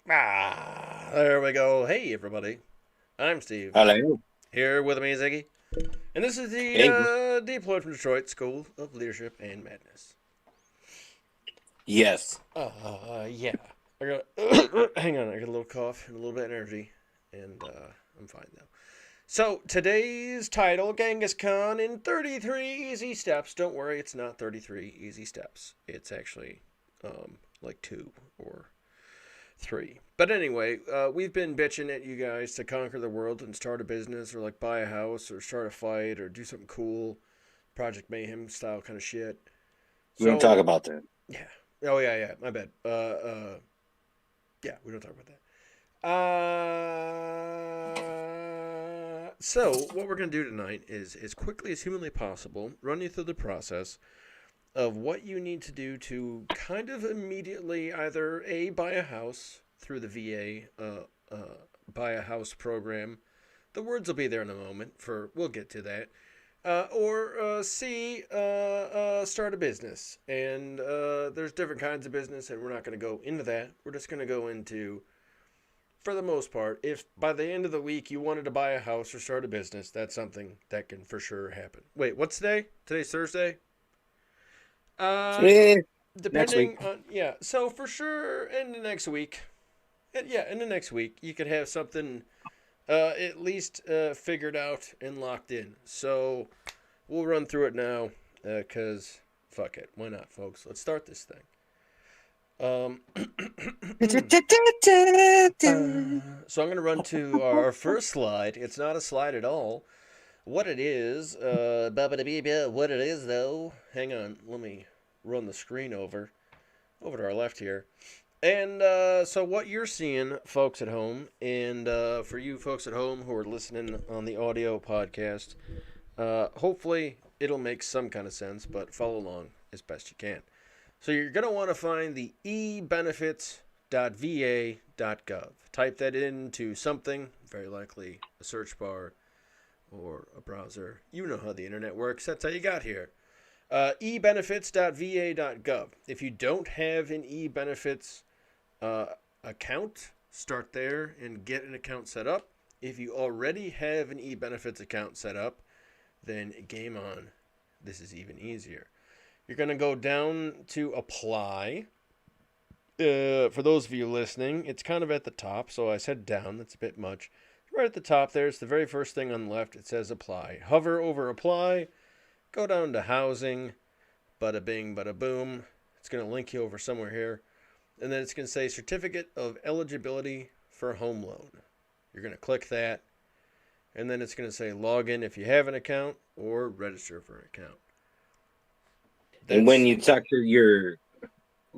There we go. Hey, everybody. I'm Steve. Hello. Here with me is Iggy. And this is the Hey. Deployed from Detroit School of Leadership and Madness. Yes. Yeah. I got, hang on, I got a little cough and a little bit of energy, and I'm fine now. So, today's title Genghis Khan in 33 Easy Steps. Don't worry, it's not 33 Easy Steps. It's actually like 2 or 3. But anyway, we've been bitching at you guys to conquer the world and start a business or like buy a house or start a fight or do something cool, Project Mayhem style kind of shit. We don't talk So, about that. yeah. Oh, yeah, yeah. My bad. Yeah, we don't talk about that. So, what we're going to do tonight is, as quickly as humanly possible, run you through the process of what you need to do to kind of immediately either A, buy a house through the VA buy a house program. The words will be there in a moment, for we'll get to that. Or C, start a business. And there's different kinds of business, and we're not going to go into that. We're just going to go into, for the most part, if by the end of the week you wanted to buy a house or start a business, that's something that can for sure happen. Wait, what's today? Today's Thursday? Uh, Eh, Next week. Depending on, yeah, so for sure in the next week, yeah, in the next week you could have something at least figured out and locked in. So we'll run through it now because fuck it, why not, folks? Let's start this thing. um so I'm going to run to our first slide. It's not a slide at all. What it is, what it is though, hang on, let me run the screen over to our left here. And so, what you're seeing, folks at home, and for you folks at home who are listening on the audio podcast, hopefully it'll make some kind of sense, but follow along as best you can. So, you're going to want to find the ebenefits.va.gov. Type that into something, very likely a search bar or a browser. You know how the internet works, that's how you got here. Ebenefits.va.gov. If you don't have an ebenefits uh, account, start there and get an account set up. If you already have an eBenefits account set up, then game on. This is even easier. You're going to go down to apply. For those of you listening, it's kind of at the top, so I said down. That's a bit much. Right at the top there, it's the very first thing on the left. It says apply. Hover over apply. Go down to housing. Bada bing, bada boom. It's going to link you over somewhere here. And then it's going to say Certificate of Eligibility for Home Loan. You're going to click that, and then it's going to say log in if you have an account or register for an account. And when That's, you talk to your,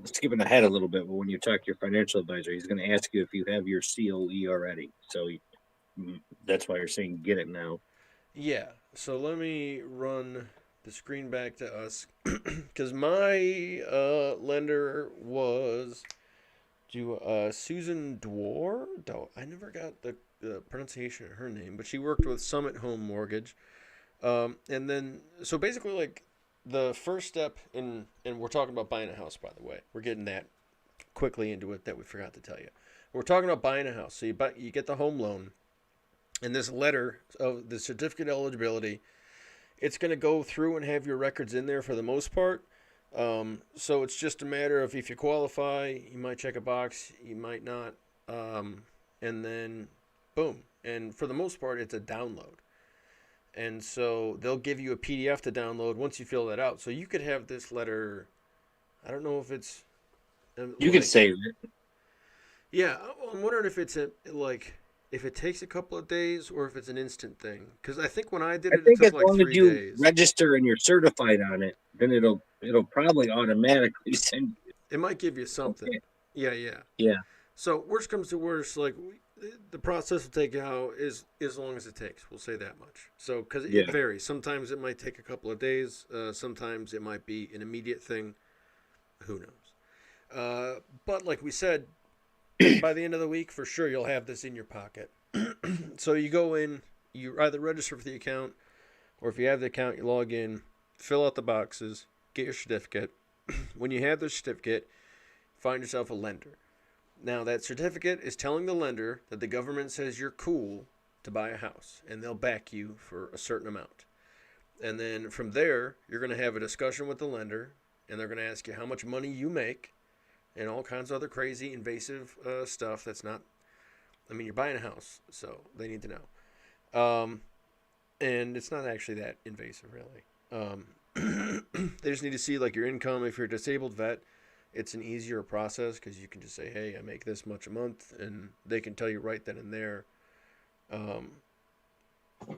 skipping ahead a little bit, but when you talk to your financial advisor, he's going to ask you if you have your COE already. So that's why you're saying get it now. yeah. So let me run the screen back to us because my lender was Susan Dwar. I never got the pronunciation of her name, but she worked with Summit Home Mortgage. And then, so basically, like the first step in, and we're talking about buying a house, by the way. We're getting that quickly into it that we forgot to tell you. We're talking about buying a house. So you get the home loan, and this letter of the certificate of eligibility, it's going to go through and have your records in there for the most part. So it's just a matter of if you qualify, you might check a box, you might not, and then boom. And for the most part, it's a download. And so they'll give you a PDF to download once you fill that out. So you could have this letter. I don't know if it's You could like, save it. yeah. I'm wondering if it's like if it takes a couple of days or if it's an instant thing. Because I think when I did I it, it think took as like long as three you days. register and you're certified on it, then it'll probably automatically send It might give you you. something. Okay. Yeah, yeah. Yeah. So worst comes to worst, like the process will take how is as long as it takes. We'll say that much. So because it Yeah. varies, sometimes it might take a couple of days. Sometimes it might be an immediate thing. Who knows? But like we said, by the end of the week, for sure you'll have this in your pocket. So you go in, you either register for the account, or if you have the account, you log in, fill out the boxes, get your certificate. When you have the certificate, find yourself a lender. Now, that certificate is telling the lender that the government says you're cool to buy a house, and they'll back you for a certain amount. And then from there, you're going to have a discussion with the lender, and they're going to ask you how much money you make and all kinds of other crazy, invasive stuff that's not. I mean, you're buying a house, so they need to know. And it's not actually that invasive, really. They just need to see like your income. If you're a disabled vet, it's an easier process because you can just say, "Hey, I make this much a month," and they can tell you right then and there. Um,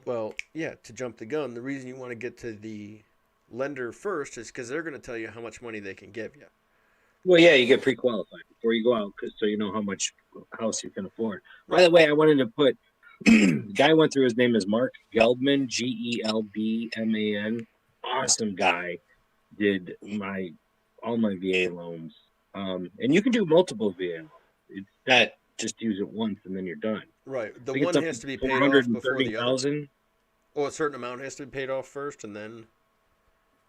well, yeah, to jump the gun, the reason you want to get to the lender first is because they're going to tell you how much money they can give you. Well, yeah, you get pre-qualified before you go out, because so you know how much house you can afford. By Right. the way, I wanted to put the guy went through. His name is Mark Geldman, Gelbman. Awesome guy. Did my all my VA loans, and you can do multiple VA loans. It's not just use it once and then you're done. Right. I The think it's one up to has to be four paid hundred off and before thirty the other. thousand. Oh, a certain amount has to be paid off first, and then.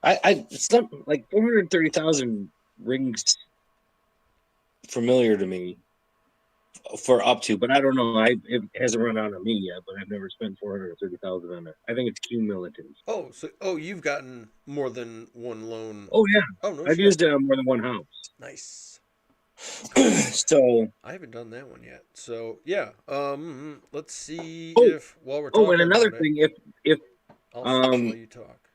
I some like 430,000 rings familiar to me for up to, but I don't know. It hasn't run out on me yet, but I've never spent 430,000 on it. I think it's cumulative. Oh, you've gotten more than one loan. Oh yeah, Oh, no I've shit. used it on more than one house. Nice. Okay. So I haven't done that one yet. So yeah. Let's see oh if while we're oh, and talking another about it, thing, if I'll search while um you talk.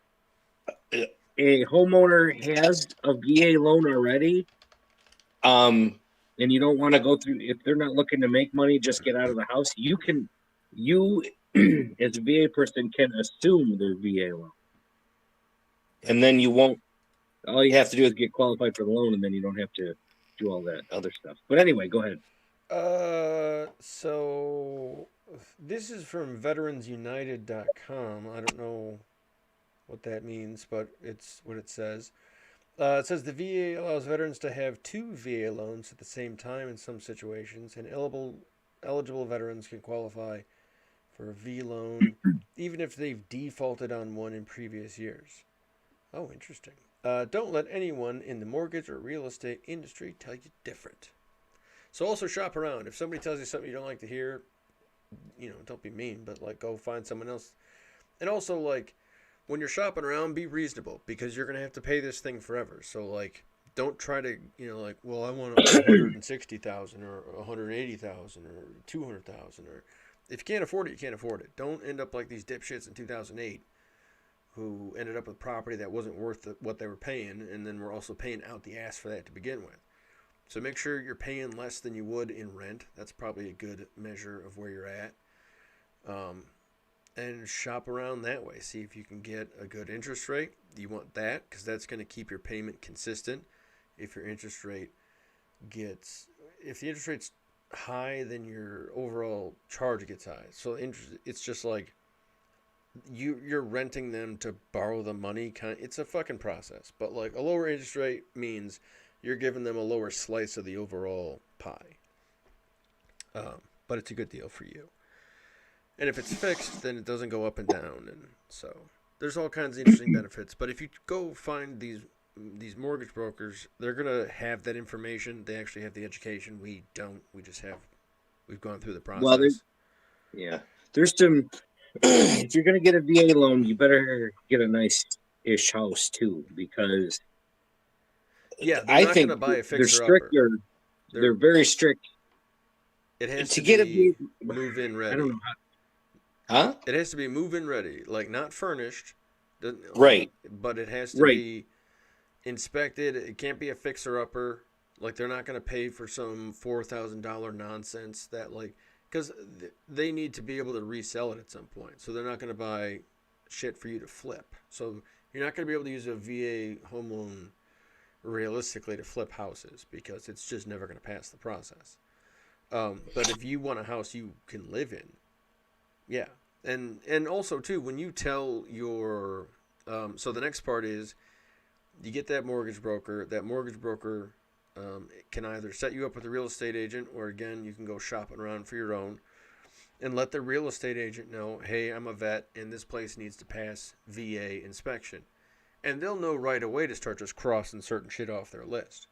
a homeowner has a VA loan already, um, and you don't want to go through, if they're not looking to make money, just get out of the house. You as a VA person can assume their VA loan, and then you won't. All you have to do is get qualified for the loan, and then you don't have to do all that other stuff. But anyway, go ahead. So this is from veteransunited.com. I don't know what that means, but it's what it says. It says the VA allows veterans to have two VA loans at the same time in some situations, and eligible veterans can qualify for a V loan even if they've defaulted on one in previous years. Oh, interesting. Don't let anyone in the mortgage or real estate industry tell you different. So also shop around. If somebody tells you something you don't like to hear, don't be mean, but like go find someone else. And also like when you're shopping around, be reasonable because you're gonna have to pay this thing forever. So like don't try to like well I want 160,000 or 180,000 or 200,000 or if you can't afford it you can't afford it. Don't end up like these dipshits in 2008 who ended up with property that wasn't worth what they were paying and then were also paying out the ass for that to begin with. So make sure you're paying less than you would in rent. That's probably a good measure of where you're at. Um, and shop around that way. See if you can get a good interest rate. You want that because that's going to keep your payment consistent. If your interest rate gets, if the interest rate's high, then your overall charge gets high. So it's just like you're renting them to borrow the money. It's a fucking process. But like a lower interest rate means you're giving them a lower slice of the overall pie. But it's a good deal for you. And if it's fixed, then it doesn't go up and down, and so there's all kinds of interesting benefits. But if you go find these mortgage brokers, they're gonna have that information. They actually have the education. We don't. We just have. We've gone through the Well, process. yeah, there's some. If you're gonna get a VA loan, you better get a nice-ish house too, because Yeah, they're I not think gonna buy a they're fixer upper. stricter. They're They're very strict it has to to get a be VA. move in I don't know, ready. huh? It has to be move in ready, like not furnished, Right, but it has to right. be inspected. It can't be a fixer upper. Like they're not going to pay for some $4,000 nonsense that like because they need to be able to resell it at some point. So they're not going to buy shit for you to flip. So you're not going to be able to use a VA home loan realistically to flip houses because it's just never going to pass the process. But if you want a house you can live in, yeah, and also too when you tell your so the next part is you get that mortgage broker. That mortgage broker can either set you up with a real estate agent, or again, you can go shopping around for your own and let the real estate agent know, hey, I'm a vet and this place needs to pass VA inspection. And they'll know right away to start just crossing certain shit off their list.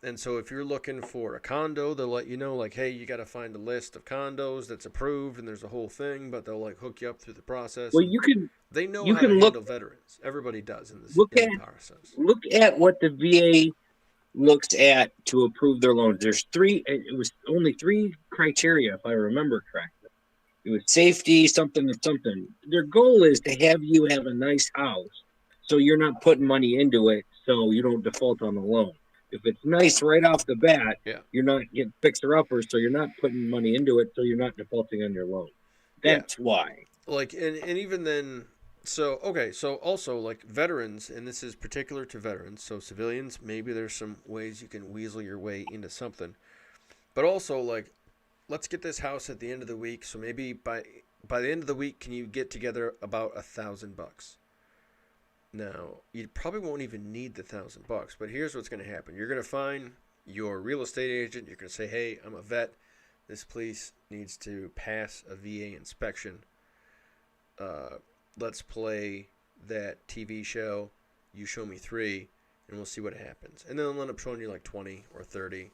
And so if you're looking for a condo, they'll let you know, like, hey, you got to find a list of condos that's approved, and there's a whole thing. But they'll like hook you up through the process, Well, and they know you how to can handle veterans. Everybody does look in the at process. look at what the VA looks at to approve their loans. There's three. It was only three criteria, if I remember correctly. It was safety, something, and something. Their goal is to have you have a nice house, so you're not putting money into it, so you don't default on the loan. If it's nice right off the bat, Yeah, you're not getting fixer uppers, so you're not putting money into it, so you're not defaulting on your loan. yeah. That's why. Like, and even then, so okay, so also like veterans, and this is particular to veterans. So civilians, maybe there's some ways you can weasel your way into something, but also like, let's get this house at the end of the week. So maybe by the end of the week, can you get together about $1,000? Now, you probably won't even need the $1,000, but here's what's going to happen. You're going to find your real estate agent. You're going to say, hey, I'm a vet. This place needs to pass a VA inspection. Uh, let's play that TV show. You show me three, and we'll see what happens. And then they'll end up showing you like 20 or 30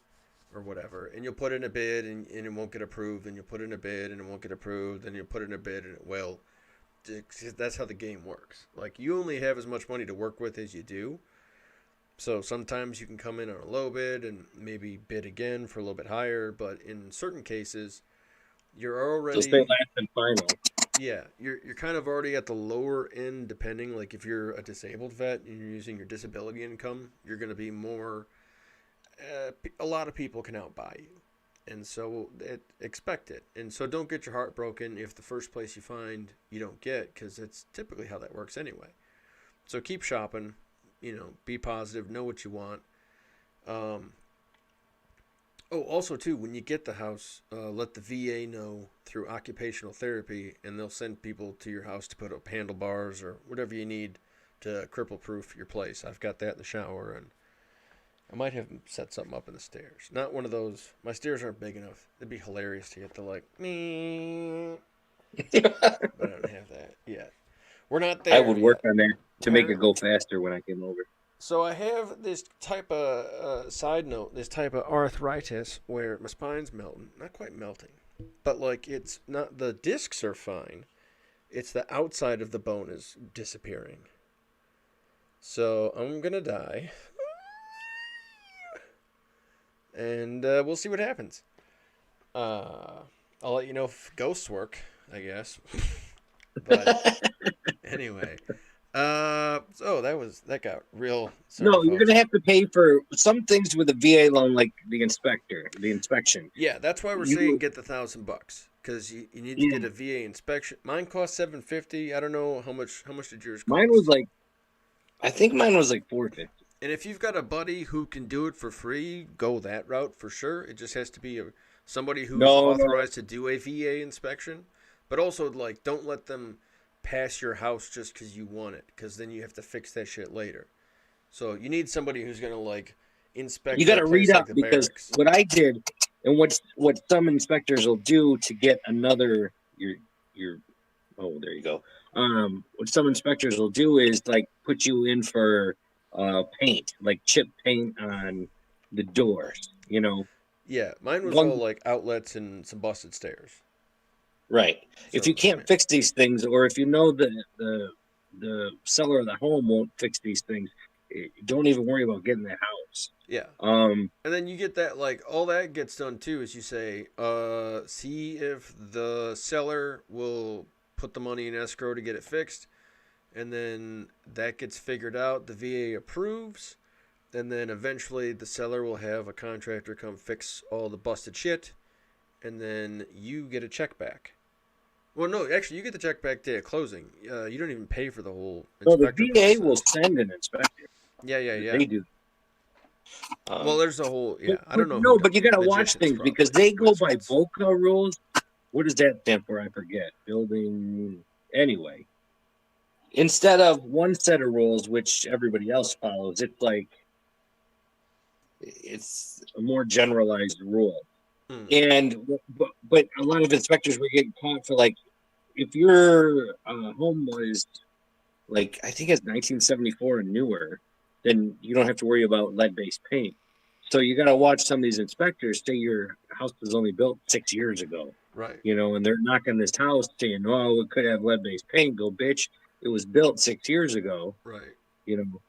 or whatever. And you'll put in a bid, and it won't get approved. And you'll put in a bid, and it won't get approved. And you'll put in a bid, and it will. That's how the game works. Like, you only have as much money to work with as you do. So sometimes you can come in on a low bid and maybe bid again for a little bit higher. But in certain cases, you're So stay already, last and final. yeah, you're kind of already at the lower end. Depending, like if you're a disabled vet and you're using your disability income, you're going to be more. A lot of people can outbuy you, and so expect it. And so don't get your heart broken if the first place you find you don't get, because it's typically how that works anyway. So keep shopping. Be positive. Know what you want. Um, Oh, also too, when you get the house, let the VA know through occupational therapy, and they'll send people to your house to put up handlebars or whatever you need to cripple-proof your place. I've got that in the shower, and I might have them set something up in the stairs. Not one of those. My stairs aren't big enough. It'd be hilarious to get the like me, but I don't have that yet. We're not I there would work yet. on that to make it Apparently. go faster when I came over. So I have this type of side note, this type of arthritis where my spine's melting, not quite melting, but like it's not the discs are fine. It's the outside of the bone is disappearing. So I'm gonna die, and we'll see what happens. Uh, I'll let you know if ghosts work, I guess. But anyway, so that got real. Sorry, No, you're folks. gonna have to pay for some things with a VA loan, like the inspection. Yeah, that's why we're saying You, get the $1,000 because you need to get yeah, a VA inspection. Mine cost $750. I don't know how much. How much did yours mine was cost? like, I think mine was like 450. And if you've got a buddy who can do it for free, go that route for sure. It just has to be somebody who's No, no, authorized to do a VA inspection. But also, like, don't let them pass your house just because you want it, because then you have to fix that shit later. So you need somebody who's gonna like you inspect got your to read place like up the because barracks. what I did and what some inspectors will do to get another your oh there you go. What some inspectors will do is like put you in for paint, like chip paint on the doors. Yeah, mine was all One like outlets and some busted stairs. right. If you So can't fix these things, or if you know the seller of the home won't fix these things, don't even worry about getting the house. yeah, Um, and then you get that like all that gets done too is you say, see if the seller will put the money in escrow to get it fixed, and then that gets figured out. The VA approves, and then eventually the seller will have a contractor come fix all the busted shit, and then you get a check back. Well, no, actually, you get the check back day of closing. You don't even pay for the whole so the inspector VA will process. send an inspector. Yeah, yeah, yeah. They do. Well, Um, there's a whole but, yeah. I but don't know who no, does but you it. got to watch Magicians things because probably, they go by wizards. BOCA rules. What does that stand for? I forget. Building. Anyway, instead of one set of rules which everybody else follows, it's a more generalized rule. Hmm. And but a lot of inspectors were getting caught for like if your home was I think it's 1974 and newer, then you don't have to worry about lead-based paint. So you got to watch some of these inspectors say your house was only built 6 years ago, Right. and they're knocking this house saying, "Oh, it could have lead-based paint." Go, bitch! It was built 6 years ago. Right. You know,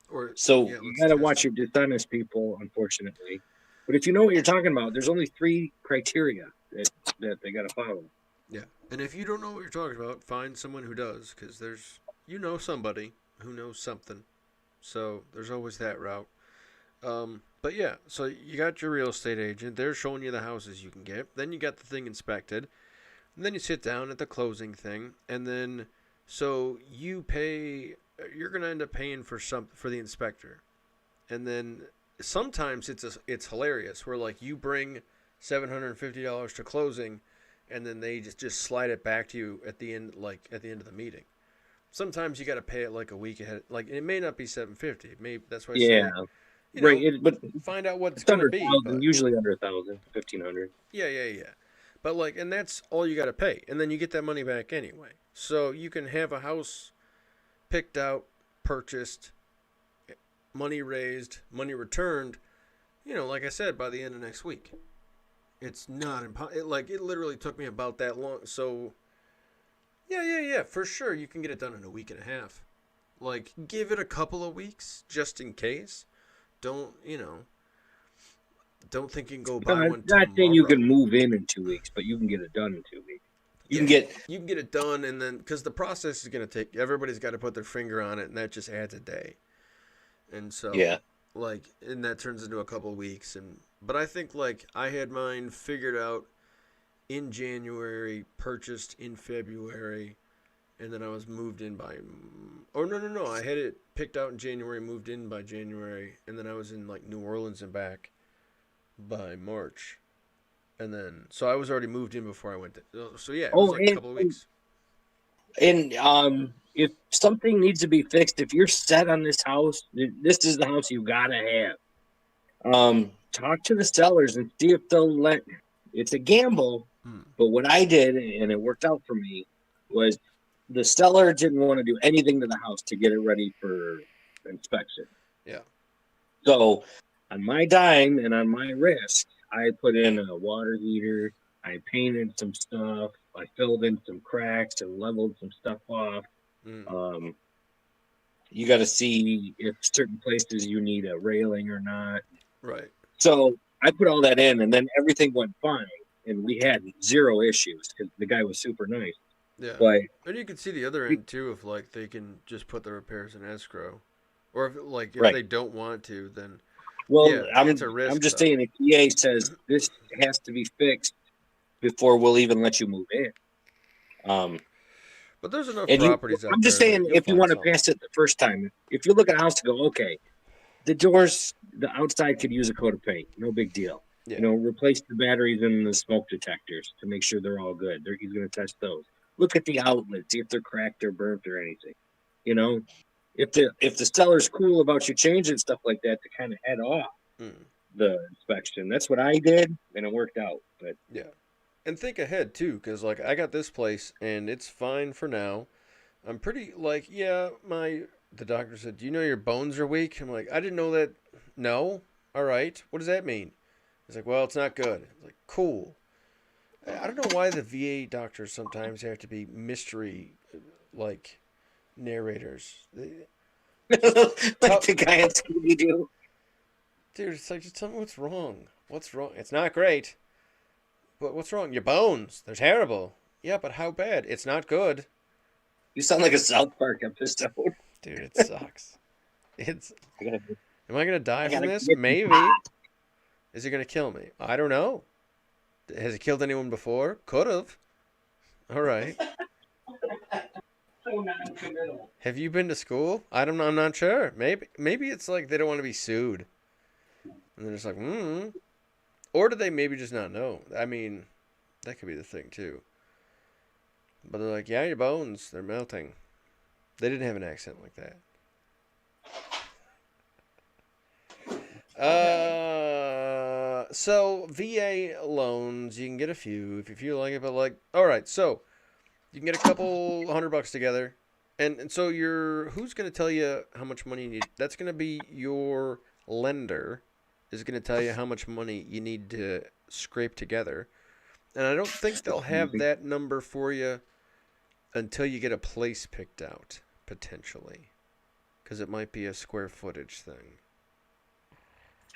Or so yeah, you let's got to test watch it. your dishonest people, unfortunately. But if you know what you're talking about, there's only 3 criteria that they got to follow. Yeah. And if you don't know what you're talking about, find someone who does, because there's somebody who knows something. So there's always that route. But yeah, so you got your real estate agent. They're showing you the houses you can get. Then you got the thing inspected. And then you sit down at the closing thing, and then so you pay. You're gonna end up paying for the inspector, and then sometimes it's hilarious where like you bring $750 to closing, and then they just slide it back to you at the end, like at the end of the meeting. Sometimes you got to pay it like a week ahead. Like it may not be 750. Maybe that's why I Yeah, say, right. But find out what it's it's gonna under be. 1,000, But usually under 1,000, 1,500. yeah. But like, and that's all you got to pay, and then you get that money back anyway. So you can have a house picked out, purchased, money raised, money returned. Like I said, by the end of next week. It's not impossible. It literally took me about that long. So yeah, for sure you can get it done in a week and a half. Like give it a couple of weeks just in case. Don't don't think you can go buy one Not saying you can tomorrow. move in 2 weeks, but you can get it done in 2 weeks. You Yeah, can get you can get it done, and then because the process is going to take, everybody's got to put their finger on it, and that just adds a day. And so, yeah. and that turns into a couple of weeks. But I think like I had mine figured out in January, purchased in February, and then I was moved in by. Oh no! I had it picked out in January, moved in by January, and then I was in like New Orleans and back by March. And then, so I was already moved in before I went. So yeah, it was Oh, like a couple of weeks. if something needs to be fixed, if you're set on this house, this is the house you gotta have. Talk to the sellers and see if they'll let. It's a gamble, Hmm. but what I did, and it worked out for me, was the seller didn't want to do anything to the house to get it ready for inspection. Yeah. So, on my dime and on my risk, I put in a water heater. I painted some stuff. I filled in some cracks and leveled some stuff off. Mm. Um, you got to see if certain places you need a railing or not. Right. So I put all that in, and then everything went fine, and we had 0 issues because the guy was super nice. Yeah. But And you can see the other end too, if like they can just put the repairs in escrow, or if right, they don't want to, then well, yeah, I'm it's a I'm risk just though. saying if EA says this has to be fixed before we'll even let you move in. But there's enough And properties out I'm just there that saying, you'll if you find want to something. pass it the first time, if you look at a house and go, okay, the doors, the outside could use a coat of paint, no big deal. Yeah. Replace the batteries and the smoke detectors to make sure they're all good. He's going to test those. Look at the outlets, see if they're cracked or burnt or anything. You know, if the seller's cool about you changing stuff like that to kind of head off Mm. the inspection, that's what I did, and it worked out. But Yeah. And think ahead too, because like I got this place and it's fine for now. I'm pretty like yeah. The doctor said, "Do you know your bones are weak?" I'm like, "I didn't know that." No. All right. What does that mean? He's like, "Well, it's not good." I was like, "Cool." I don't know why the VA doctors sometimes have to be mystery like narrators. Just like tell, the guy in Scooby Doo. dude. It's like just tell me what's wrong. What's wrong? It's not great. But what's wrong? Your bones. They're terrible. Yeah, but how bad? It's not good. You sound like a South Park episode. Dude, it sucks. It's. I gotta, Am I gonna die I from gotta this? get some Maybe. pot. Is it gonna kill me? I don't know. Has it killed anyone before? Could have. All right. So non-committal. Have you been to school? I don't know. I'm not sure. Maybe it's like they don't want to be sued, and they're just like, Or do they maybe just not know? I mean, that could be the thing too. But they're like, yeah, your bones, they're melting. They didn't have an accent like that. So VA loans, you can get a few if you feel like it, but like, all right, so you can get a couple $100 together, and so who's gonna tell you how much money you need? That's gonna be your lender, is going to tell you how much money you need to scrape together. And I don't think they'll have that number for you until you get a place picked out, potentially. Because it might be a square footage thing.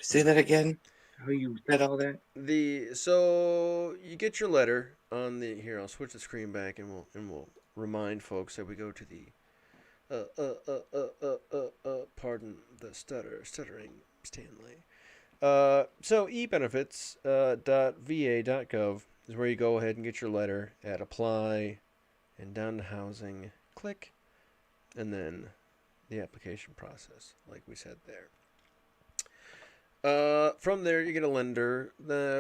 Say that again. How you said all that? So you get your letter on the here. I'll switch the screen back and we'll remind folks that we go to the pardon the stuttering Stanley. So ebenefits.va.gov is where you go ahead and get your letter at apply and down to housing, click, and then the application process, like we said there. From there, you get a lender.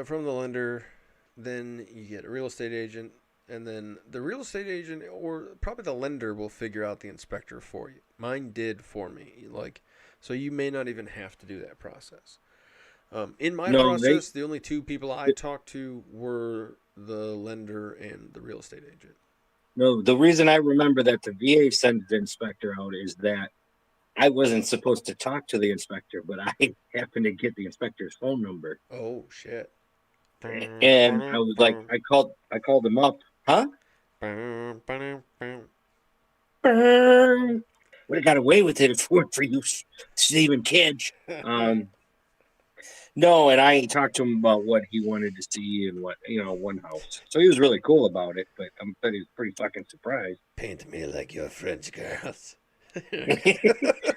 From the lender, then you get a real estate agent, and then the real estate agent or probably the lender will figure out the inspector for you. Mine did for me. So you may not even have to do that process. In my process, the only two people I talked to were the lender and the real estate agent. No, the reason I remember that the VA sent the inspector out is that I wasn't supposed to talk to the inspector, but I happened to get the inspector's phone number. Oh shit! And I was like, I called him up, huh? Would have got away with it if it weren't for you, Stephen Kedge. No, and I talked to him about what he wanted to see and what, one house. So he was really cool about it, but I bet he was pretty fucking surprised. Paint me like your French girls. I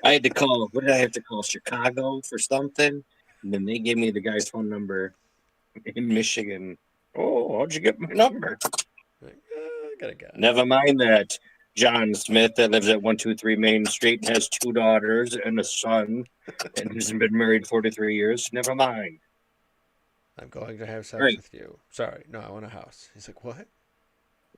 had to call, what did I have to call, Chicago for something? And then they gave me the guy's phone number in Michigan. Oh, how'd you get my number? I got a guy. Never mind that John Smith that lives at 123 Main Street and has 2 daughters and a son and has been married 43 years. Never mind. I'm going to have sex with you. Sorry, no, I want a house. He's like, what?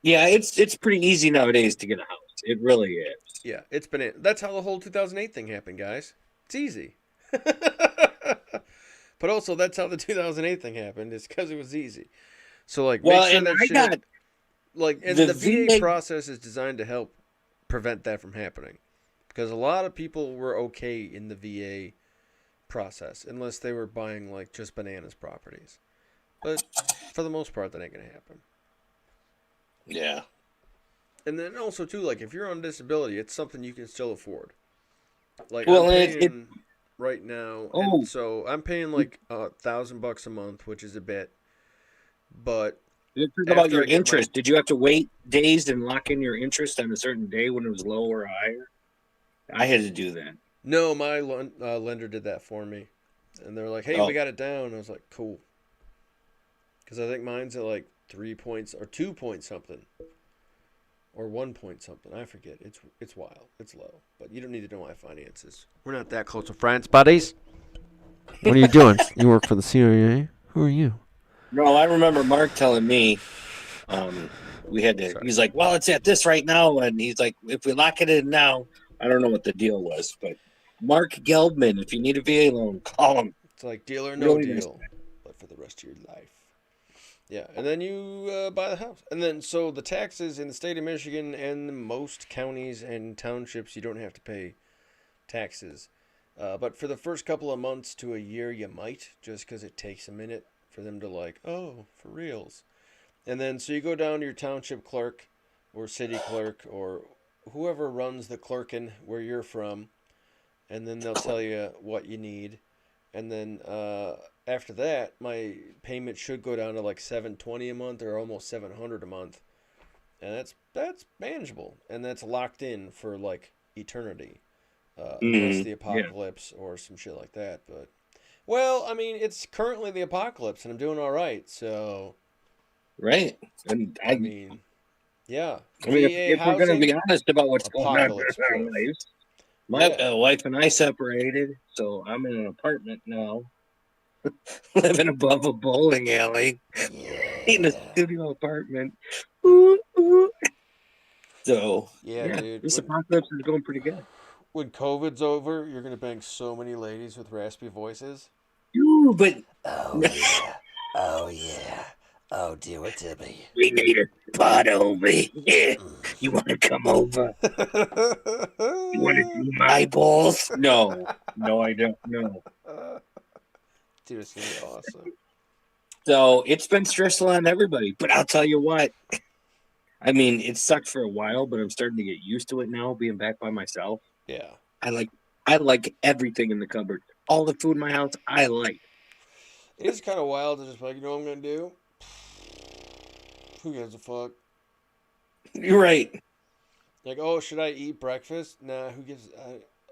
Yeah, it's pretty easy nowadays to get a house. It really is. Yeah, it's been it. That's how the whole 2008 thing happened, guys. It's easy. But also, that's how the 2008 thing happened. It's because it was easy. So, make sure that shit... and the VA process is designed to help prevent that from happening. Because a lot of people were okay in the VA process, unless they were buying, just bananas properties. But for the most part, that ain't going to happen. Yeah. And then also, too, if you're on disability, it's something you can still afford. I'm paying right now, and so I'm paying $1,000 a month, which is a bit. But talk about your interest. Did you have to wait days and lock in your interest on a certain day when it was low or higher? I had to do that. No, my lender did that for me, and they're like, "Hey, we got it down." I was like, "Cool," because I think mine's at 3 points or 2 point something. Or 1 point something. I forget. It's wild. It's low. But you don't need to know my finances. We're not that close to friends, buddies. What are you doing? You work for the CIA? Who are you? No, I remember Mark telling me we had to. He's like, well, it's at this right now. And he's like, if we lock it in now, I don't know what the deal was. But Mark Gelbman, if you need a VA loan, call him. It's like deal or no deal. But for the rest of your life. Yeah, and then you buy the house. And then, so the taxes in the state of Michigan and most counties and townships, you don't have to pay taxes. But for the first couple of months to a year, you might, just because it takes a minute for them to oh, for reals. And then, so you go down to your township clerk or city clerk or whoever runs the clerking where you're from, and then they'll tell you what you need. And then after that, my payment should go down to $720 a month or almost $700 a month, and that's manageable, and that's locked in for eternity, unless the apocalypse or some shit like that. But it's currently the apocalypse, and I'm doing all right. So, right, and I mean, yeah. If we're going to be honest about what's going on in our lives. My wife and I separated, so I'm in an apartment now, living above a bowling alley, in a studio apartment. So, dude, this apocalypse is going pretty good. When COVID's over, you're going to bang so many ladies with raspy voices. But... Oh, yeah. Oh, yeah. Oh, do it to me. We need a pot over. Yeah. You want to come over? You want to see my balls? No, I don't. No. Dude, it's gonna be awesome. So it's been stressful on everybody. But I'll tell you what. I mean, it sucked for a while, but I'm starting to get used to it now, being back by myself. Yeah. I like I like everything in the cupboard. All the food in my house, I like. It is kind of wild to just be like, you know what I'm gonna do? Who gives a fuck? You're right. Like, oh, should I eat breakfast? Nah, who gives?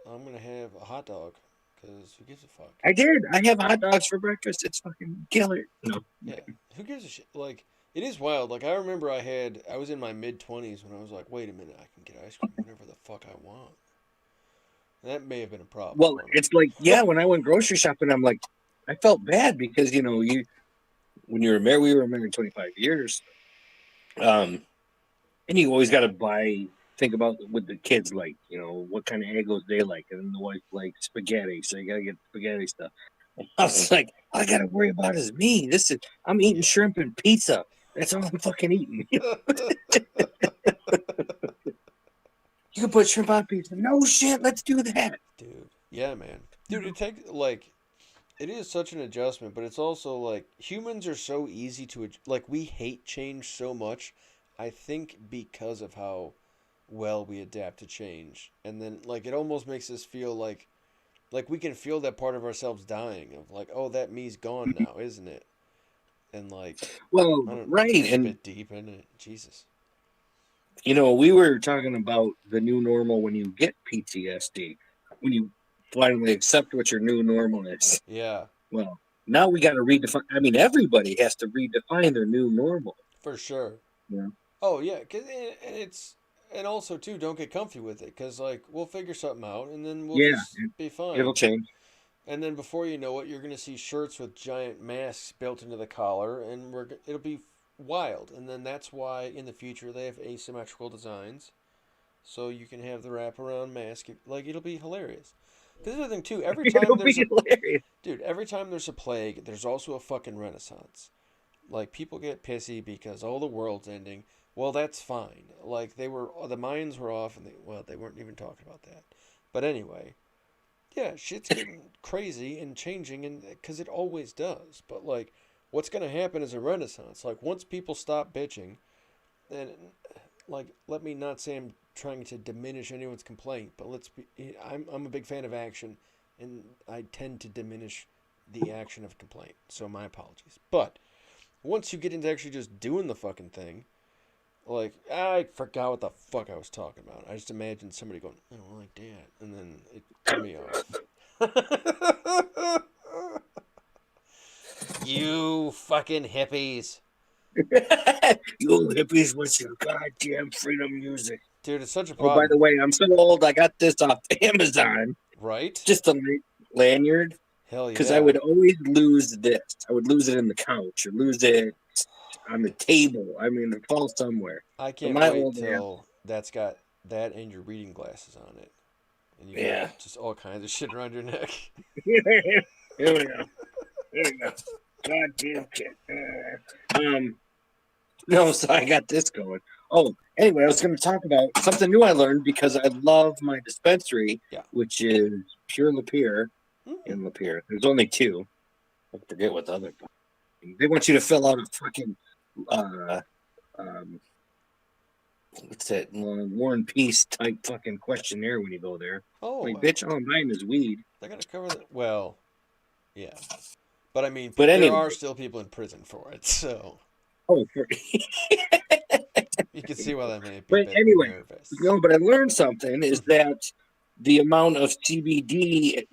I'm gonna have a hot dog, cause who gives a fuck? I did. I have hot dogs for breakfast. It's fucking killer. No. Yeah, who gives a shit? Like, it is wild. Like, I remember I was in my mid-20s when I was like, wait a minute, I can get ice cream whenever the fuck I want. And that may have been a problem Well, for me. it's like, yeah, when I went grocery shopping, I'm like, I felt bad because, you when you were married, we were married 25 years. And you always got to think about what the kids like, what kind of egos they like. And then the wife likes spaghetti, so you got to get spaghetti stuff. And I was like, all I got to worry about is me. I'm eating shrimp and pizza. That's all I'm fucking eating. You can put shrimp on pizza. No shit, let's do that. Dude, yeah, man. Dude, it is such an adjustment, but it's also like humans are so easy to like we hate change so much. I think because of how well we adapt to change, and then like it almost makes us feel like we can feel that part of ourselves dying of like, oh, that me's gone now, isn't it? And like, Well, I don't. right. That's a And, bit deep, isn't it? Jesus. we were talking about the new normal when you get PTSD, when you finally accept what your new normal is. Yeah, Well, now we got to redefine. I mean, everybody has to redefine their new normal. for sure. Yeah. Oh yeah, and also too, don't get comfy with it, cause like we'll figure something out, and then we'll Yeah, just be it'll fine. change. And then before you know it, you're gonna see shirts with giant masks built into the collar, and it'll be wild. And then that's why in the future they have asymmetrical designs, so you can have the wraparound mask. Like it'll be hilarious. This is the thing too. It'll be hilarious. Every time there's a plague, there's also a fucking renaissance. Like people get pissy because the world's ending. Well, that's fine. Like the minds were off, and they weren't even talking about that. But anyway, yeah, shit's getting crazy and changing, and because it always does. But like, what's gonna happen is a renaissance. Like once people stop bitching, and like, let me not say I'm trying to diminish anyone's complaint, but I'm a big fan of action, and I tend to diminish the action of complaint. So my apologies. But once you get into actually just doing the fucking thing, like I forgot what the fuck I was talking about. I just imagined somebody going, "I don't like that," and then it threw me off. You fucking hippies. You hippies with your goddamn freedom music. Dude, it's such a Oh, by problem. the way, I'm so old. I got this off Amazon. Right? Just a lanyard. Hell Because yeah. I would always lose this. I would lose it in the couch or lose it on the table. I mean, it falls somewhere. I So can't my wait old till that's got that and your reading glasses on it. And you yeah. got just all kinds of shit around your neck. Here we go. Here we go. Goddamn shit. No, so I got this going. Oh, anyway, I was going to talk about something new I learned because I love my dispensary, Yeah. which is Pure Lapeer in Mm. Lapeer. There's only two. I forget what the other. They want you to fill out a fucking um, what's that War and Peace type fucking questionnaire when you go there. Oh, Like, wow. bitch, all I'm buying is weed. They're going to cover that. Well, yeah. But I mean, But there anyway. are still people in prison for it, so Oh, you can see why that may be but a bit anyway, nervous. no, but I learned something is that the amount of CBD.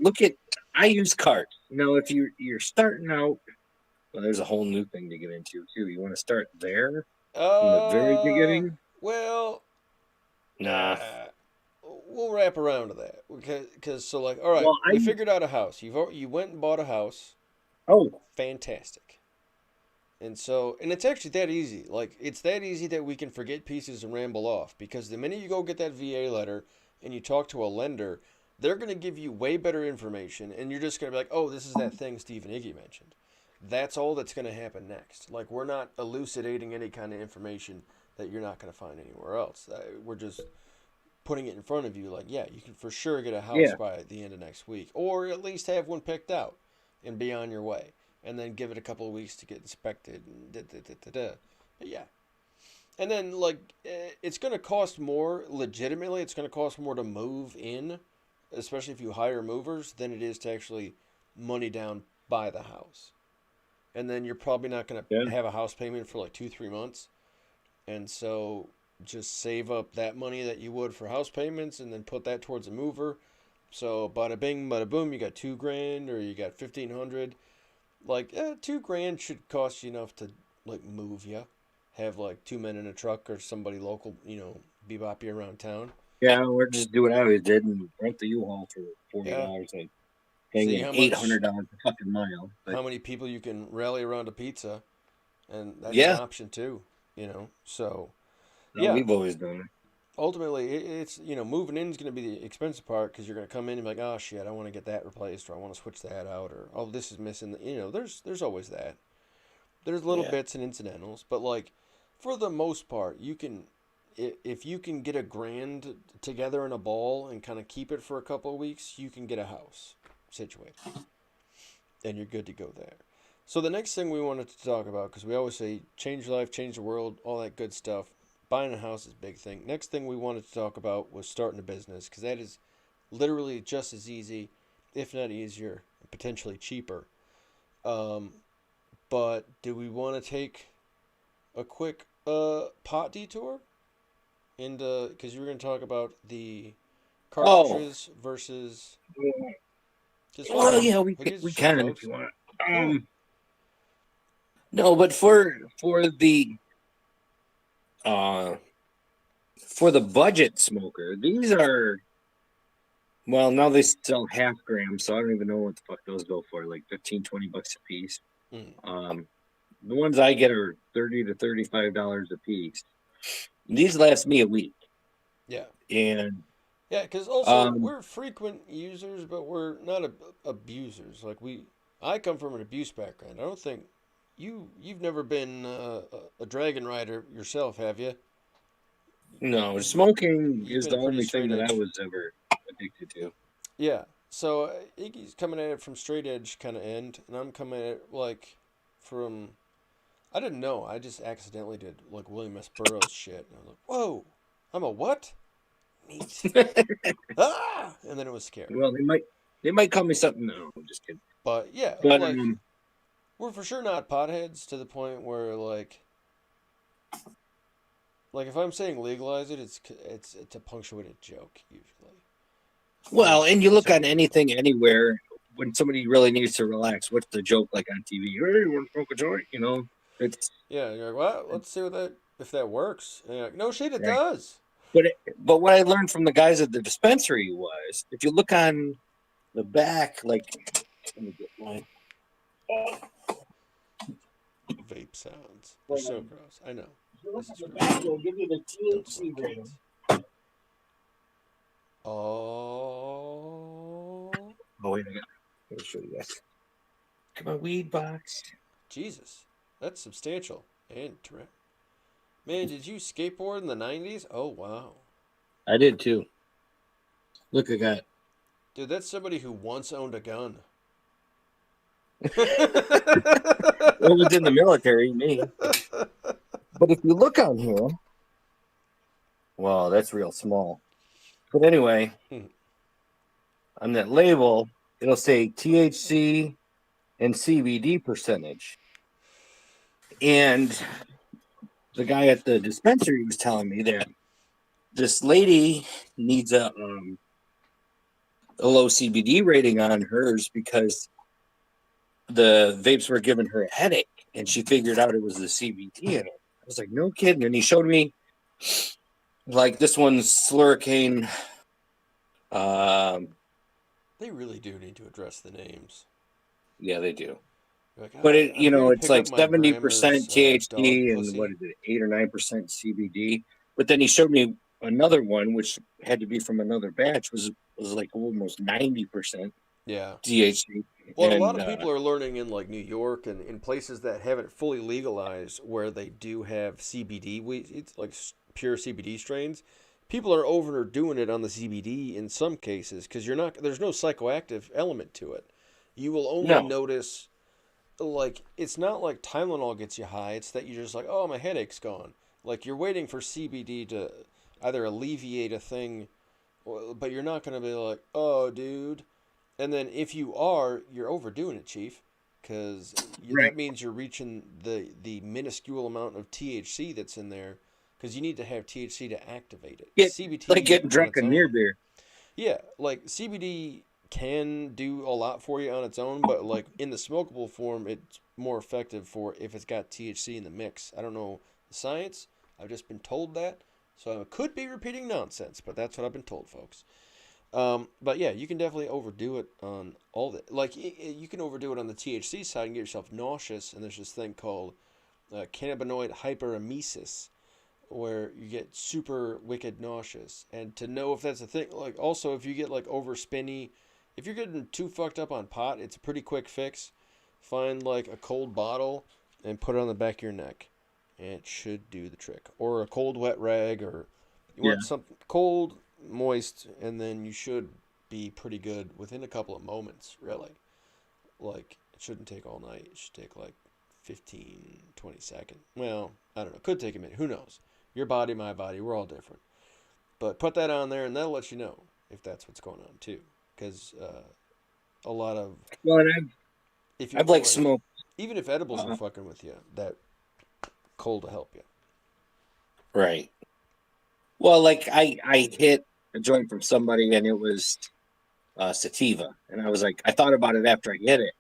I use cart. Now, if you're starting out, well, there's a whole new thing to get into too. You want to start there in the very beginning? Well, Nah. we'll wrap around to that because so like, all right, Well, we figured out a house. You went and bought a house. Oh, Fantastic. And it's actually that easy. Like, it's that easy that we can forget pieces and ramble off. Because the minute you go get that VA letter and you talk to a lender, they're going to give you way better information. And you're just going to be like, oh, this is that thing Steve and Iggy mentioned. That's all that's going to happen next. Like, we're not elucidating any kind of information that you're not going to find anywhere else. We're just putting it in front of you. Like, yeah, you can for sure get a house by the end of next week. Or at least have one picked out. and be on your way, and then give it a couple of weeks to get inspected and da da da da da. But yeah, and then like it's going to cost more. Legitimately, it's going to cost more to move in, especially if you hire movers, than it is to actually money down buy the house. And then you're probably not going Yeah. to have a house payment for like 2 3 months, and so just save up that money that you would for house payments, and then put that towards a mover. So bada bing, bada boom, you got 2 grand or you got 1,500. Like 2 grand should cost you enough to like move you. Have like two men in a truck or somebody local, bebop you around town. Yeah, or just do what I always did and rent the U-Haul for Yeah. $40 and See paying how much, $800 a fucking mile. But how many people you can rally around a pizza, and that's an yeah, option too. So no, yeah, we've always done it. ultimately it's moving in is going to be the expensive part, because you're going to come in and be like, oh shit, I want to get that replaced, or I want to switch that out, or oh, this is missing. There's always that. There's little Yeah. bits and incidentals, but like for the most part, you can, if you can get a grand together in a ball and kind of keep it for a couple of weeks, you can get a house situated, and you're good to go there. So the next thing we wanted to talk about, because we always say change your life, change the world, all that good stuff. Buying a house is a big thing. Next thing we wanted to talk about was starting a business, because that is literally just as easy, if not easier, and potentially cheaper. Um, but do we want to take a quick pot detour? And because you were going to talk about the Oh, cartridges versus, just well, fine. yeah, Who gives a we shit, can if folks? you want. Yeah. No, but uh for the budget smoker, these are, well, now they sell half grams, so I don't even know what the fuck those go for, like 15-20 bucks a piece. Mm, The ones I get are $30 to $35 a piece. These last me a week, yeah. and Yeah, because also um, we're frequent users, but we're not abusers. Like I come from an abuse background. I don't think you've never been a dragon rider yourself, have you? no, smoking You've is been the pretty only thing straight that I edge. was ever addicted to. Yeah. So Iggy's coming at it from straight edge kind of end, and I'm coming at it like from, I didn't know. I just accidentally did like William S. Burroughs shit. And I was like, whoa, I'm a what? Neat. Ah! And then it was scary. Well, they might call me something. No, I'm just kidding. But yeah, But like we're for sure not potheads to the point where like if I'm saying legalize it, it's a punctuated joke usually. well, With and you look on certain people. anything anywhere when somebody really needs to relax. What's the joke like on TV? Hey, you want to smoke a joint? It's Yeah, you're like, well, let's see what that if that works. And you're like, no shit, it right. does. But what I learned from the guys at the dispensary was if you look on the back, like let me get my Vape sounds. They're so um, gross. I know. if you look This at is the rude. back, it'll give you the Don't THC smoke, rating. kids. Oh, Oh wait, let me show you guys. Come on, weed box. Jesus. That's substantial. And man, did you skateboard in the 90s? Oh, wow. I did too. Look, I got. Dude, that's somebody who once owned a gun. Well, it was in the military, me. But if you look on here, wow, that's real small. But anyway, on that label, it'll say THC and CBD percentage. And the guy at the dispensary was telling me that this lady needs a low CBD rating on hers because the vapes were giving her a headache, and she figured out it was the CBD in it. I was like, no kidding. And he showed me, like, this one's Slurricane. They really do need to address the names. Yeah, they do. Like, But I'm here to it's pick up like my 70% grandma's dog THC and what pussy. is it, 8 or 9% CBD. But then he showed me another one, which had to be from another batch, was like almost 90% Yeah. THC. Well, and a lot And of people are learning in like New York and in places that haven't fully legalized, where they do have CBD. It's like pure CBD strains. People are overdoing it on the CBD in some cases, because there's no psychoactive element to it. You will only No. notice, like, it's not like Tylenol gets you high. It's that you're just like, oh, my headache's gone. Like, you're waiting for CBD to either alleviate a thing, but you're not going to be like, oh, dude. And then if you are, you're overdoing it, Chief, because Right. that means you're reaching the minuscule amount of THC that's in there, because you need to have THC to activate it. It's like CBT getting on drunk its on near own, beer. yeah, like CBD can do a lot for you on its own, but like in the smokable form, it's more effective for if it's got THC in the mix. I don't know the science. I've just been told that, so I could be repeating nonsense, but that's what I've been told, folks. But yeah, you can definitely overdo it on all that. Like you can overdo it on the THC side and get yourself nauseous. And there's this thing called cannabinoid hyperemesis, where you get super wicked nauseous. And to know if that's a thing, like also if you get like over spinny, if you're getting too fucked up on pot, it's a pretty quick fix. Find like a cold bottle and put it on the back of your neck, and it should do the trick. Or a cold wet rag, or you Yeah. want something cold, moist, and then you should be pretty good within a couple of moments, really. Like it shouldn't take all night. It should take like 15, 20 seconds. Well, I don't know. Could take a minute. Who knows? Your body, my body, we're all different. But put that on there, and that'll let you know if that's what's going on too. Because a lot of Well, and if you I've like like, smoked. even if edibles are Uh, fucking with you, that cold to help you. right. Well, like I hit a joint from somebody, and it was sativa, and I was like, I thought about it after I hit it,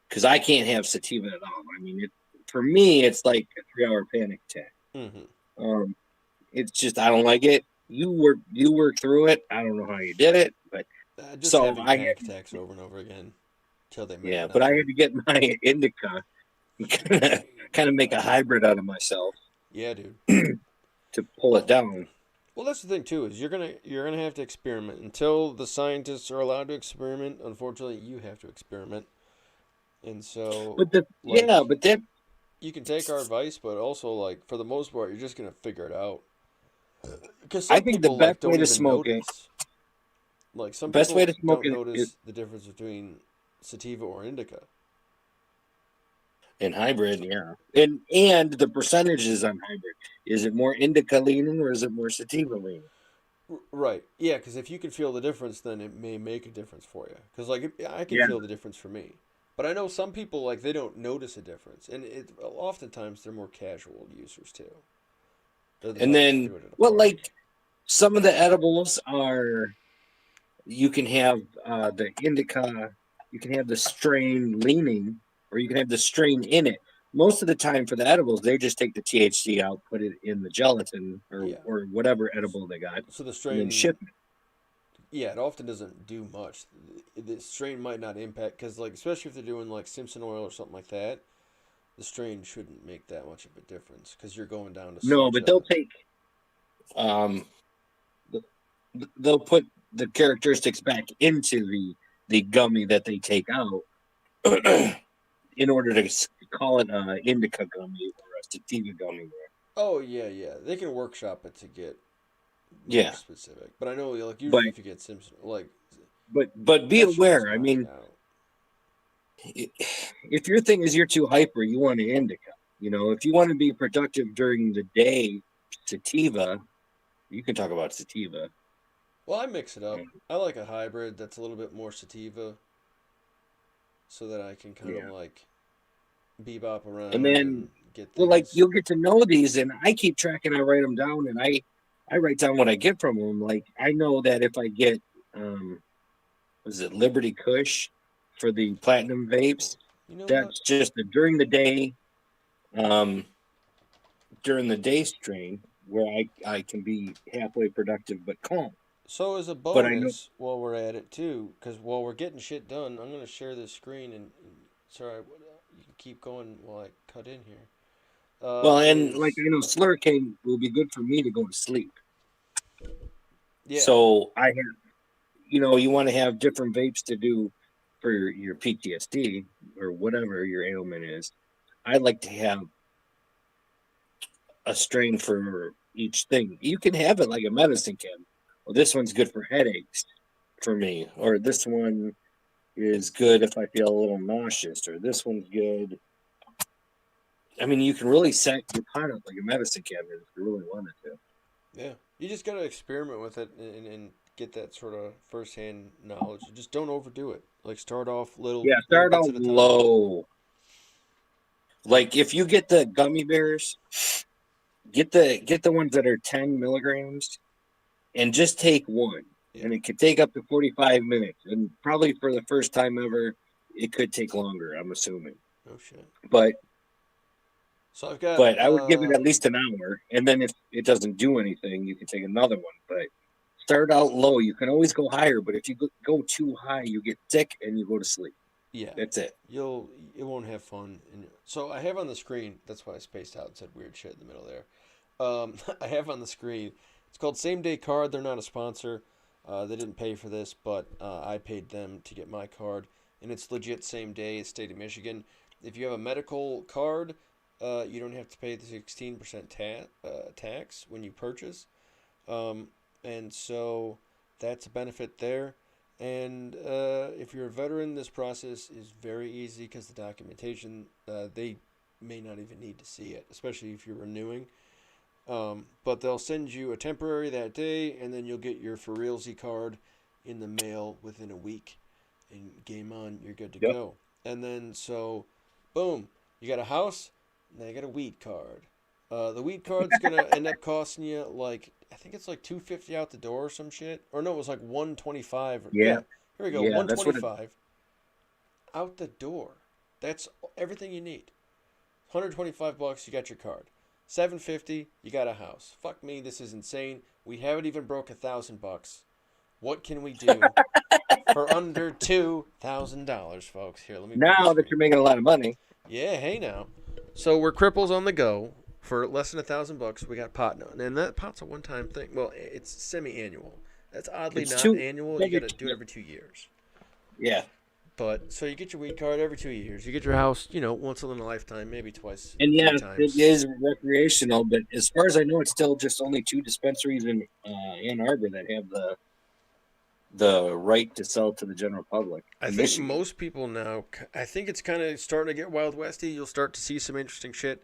because I can't have sativa at all. I mean, for me, it's like a 3 hour panic attack. Mm-hmm. Um, it's just I don't like it. You work through it. I don't know how you did it, but Just so having I had, panic attacks over and over again till they yeah, make but I nothing. had to get my indica and kind of make a hybrid out of myself Yeah, dude. to pull it down. Well, that's the thing too, is you're gonna have to experiment until the scientists are allowed to experiment. Unfortunately, you have to experiment, and so But the yeah, like but then you can take our advice, but also like for the most part, you're just gonna figure it out. Because I some think the people like best way don't to even smoke it, notice. Like some best way to people smoke don't it is notice the difference between sativa or indica. in hybrid, yeah. And the percentages on hybrid. Is it more indica leaning or is it more sativa leaning? Right. Yeah, because if you can feel the difference, then it may make a difference for you. Because like I can Yeah. feel the difference for me, but I know some people like they don't notice a difference, and oftentimes they're more casual users too. They're the And type to then do it at a well, party. like some of the edibles are you can have the indica, you can have the strain leaning, or you can have the strain in it. Most of the time for the edibles, they just take the THC out, put it in the gelatin Yeah. or whatever edible they got, So the and then ship strain, it. yeah, it often doesn't do much. The strain might not impact because like especially if they're doing like Simpson oil or something like that, the strain shouldn't make that much of a difference because you're going down to No, such but a. um, they'll put the characteristics back into the gummy that they take out in order to call it a indica gummy or a sativa gummy. Oh yeah, yeah. They can workshop it to get more Yeah, specific. But I know, like, but usually if you get Simpson, like, but be that should just aware. I knock you mean, out. if your thing is you're too hyper, you want an indica. If you want to be productive during the day, sativa, you can talk about sativa. Well, I mix it up. I like a hybrid that's a little bit more sativa so that I can kind of, Yeah, like, bebop and around then and get well, like things. you'll get to know these, and I keep track and I write them down, and I write down what I get from them. Like I know that if I get was it Liberty Kush for the platinum vapes, You know what? that's just a um during the day strain where I can be halfway productive but calm. So, as a But I know bonus, while we're at it, too, because while we're getting shit done, I'm going to share this screen and sorry, you can keep going while I cut in here. well, and like Is, I know Slurricane will be good for me to go to sleep. yeah. So I have, you want to have different vapes to do for your PTSD or whatever your ailment is. I like to have a strain for each thing. You can have it like a medicine can. Well, this one's good for headaches for me, or this one is good if I feel a little nauseous, or this one's good. I mean, you can really set your pot up like a medicine cabinet if you really wanted to. Yeah, you just gotta experiment with it and get that sort of firsthand knowledge. Just don't overdo it. Like start off little Yeah, little start bits out at a time. low. Like if you get the gummy bears, get the ones that are 10 milligrams, and just take one. Yeah. And it could take up to 45 minutes. And probably for the first time ever, it could take longer, I'm assuming. Oh shit. But So I've got but I would give it at least an hour. And then if it doesn't do anything, you can take another one. But start out low. You can always go higher, but if you go too high, you get sick and you go to sleep. yeah. That's it. It won't have fun. So I have on the screen. That's why I spaced out and said weird shit in the middle there. I have on the screen. It's called Same Day Card. They're not a sponsor. They didn't pay for this, but I paid them to get my card, and it's legit same day. State of Michigan. If you have a medical card, you don't have to pay the 16% tax when you purchase, and so that's a benefit there. And if you're a veteran, this process is very easy because the documentation they may not even need to see it, especially if you're renewing. But they'll send you a temporary that day, and then you'll get your for realsy card in the mail within a week. And game on, you're good to Yep. go. And then so, boom, you got a house. Now you got a weed card. The weed card's gonna end up costing you like I think it's like $250 out the door or some shit. Or no, it was like $125. Yeah. Here we go, Yeah, that's what $125 out the door. That's everything you need. $125, you got your card. $750, you got a house. Fuck me, this is insane. We haven't even broke $1,000. What can we do for under $2,000, folks? Here, let me. now that you're making a lot of money. Yeah, hey now. So we're cripples on the go for less than $1,000. We got pot now, and that pot's a one-time thing. Well, it's semi-annual. That's oddly It's not two- annual. You got to do it every 2 years. Yeah. But so you get your weed card every 2 years. You get your house, once in a lifetime, maybe twice. And three yeah, times. it is recreational, but as far as I know, it's still just only 2 dispensaries in Ann Arbor that have the right to sell to the general public. I think Michigan. most people now, I think it's kind of starting to get Wild Westy. You'll start to see some interesting shit.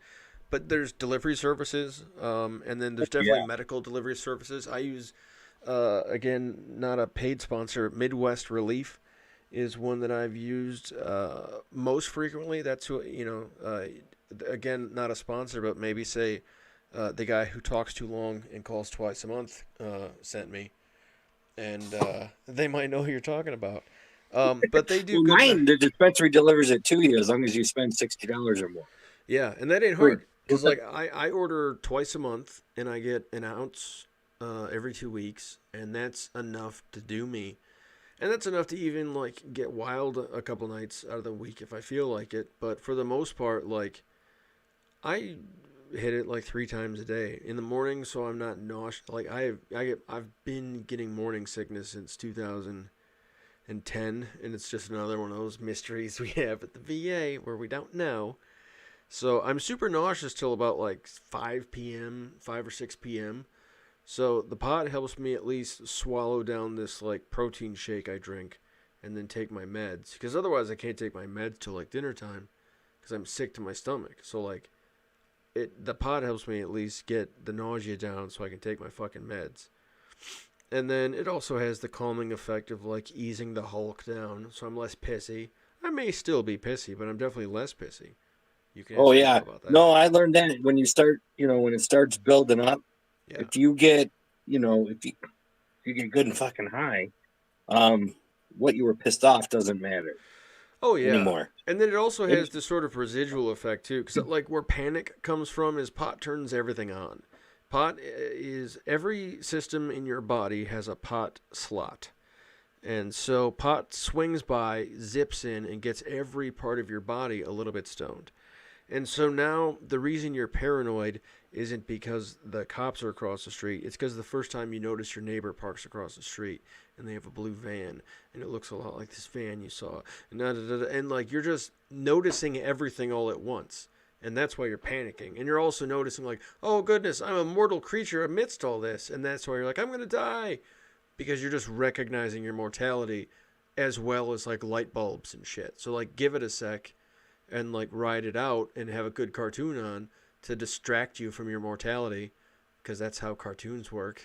But there's delivery services, and then there's definitely medical delivery services. I use, again, not a paid sponsor, Midwest Relief is one that I've used most frequently. That's who, again, not a sponsor, but maybe say the guy who talks too long and calls twice a month sent me. And they might know who you're talking about. But they do Well, good. the dispensary delivers it to you as long as you spend $60 or more. Yeah, and that ain't hard. Because, like, I order twice a month, and I get an ounce every 2 weeks, and that's enough to do me. And that's enough to even, like, get wild a couple nights out of the week if I feel like it. But for the most part, like, I hit it, like, 3 times a day. In the morning, so I'm not nauseous. Like, I've been getting morning sickness since 2010, and it's just another one of those mysteries we have at the VA where we don't know. So I'm super nauseous till about like 5 p.m., 5 or 6 p.m. So the pot helps me at least swallow down this like protein shake I drink and then take my meds. Because otherwise I can't take my meds till like dinner time because I'm sick to my stomach. So like the pot helps me at least get the nausea down so I can take my fucking meds. And then it also has the calming effect of like easing the hulk down so I'm less pissy. I may still be pissy, but I'm definitely less pissy. You can Oh yeah, about that. no, I learned that when you start, when it starts building up. Yeah. If you get, if you get good and fucking high, what you were pissed off doesn't matter. Oh yeah. Anymore. And then it also has this sort of residual effect too, because like where panic comes from is pot turns everything on. Pot is every system in your body has a pot slot. And so pot swings by, zips in, and gets every part of your body a little bit stoned. And so now the reason you're paranoid isn't because the cops are across the street. It's because the first time you notice your neighbor parks across the street and they have a blue van and it looks a lot like this van you saw. And like you're just noticing everything all at once. And that's why you're panicking. And you're also noticing like, oh goodness, I'm a mortal creature amidst all this. And that's why you're like, I'm going to die. Because you're just recognizing your mortality as well as like light bulbs and shit. So like give it a sec and like ride it out and have a good cartoon on to distract you from your mortality, because that's how cartoons work.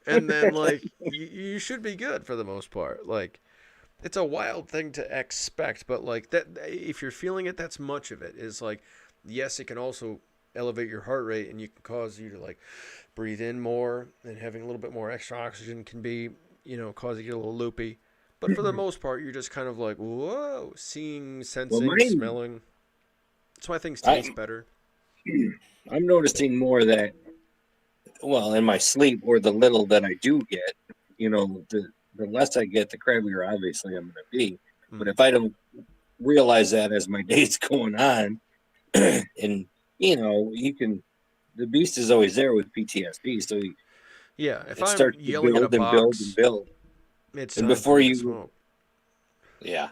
And then like you should be good for the most part. Like it's a wild thing to expect, but like that, if you're feeling it, that's much of it. Is like, yes, it can also elevate your heart rate and you can cause you to like breathe in more, and having a little bit more extra oxygen can be, cause you to get a little loopy. But for the most part, you're just kind of like, whoa, seeing, Well, sensing, smelling. That's why things taste better. I'm noticing more that, well, in my sleep, or the little that I do get, the less I get, the crabbier obviously I'm going to be. But if I don't realize that as my day's going on, and the beast is always there with PTSD, so Yeah, if it I'm starts to yelling at a build and build and box, build. it's And time before for me to you, smoke. yeah.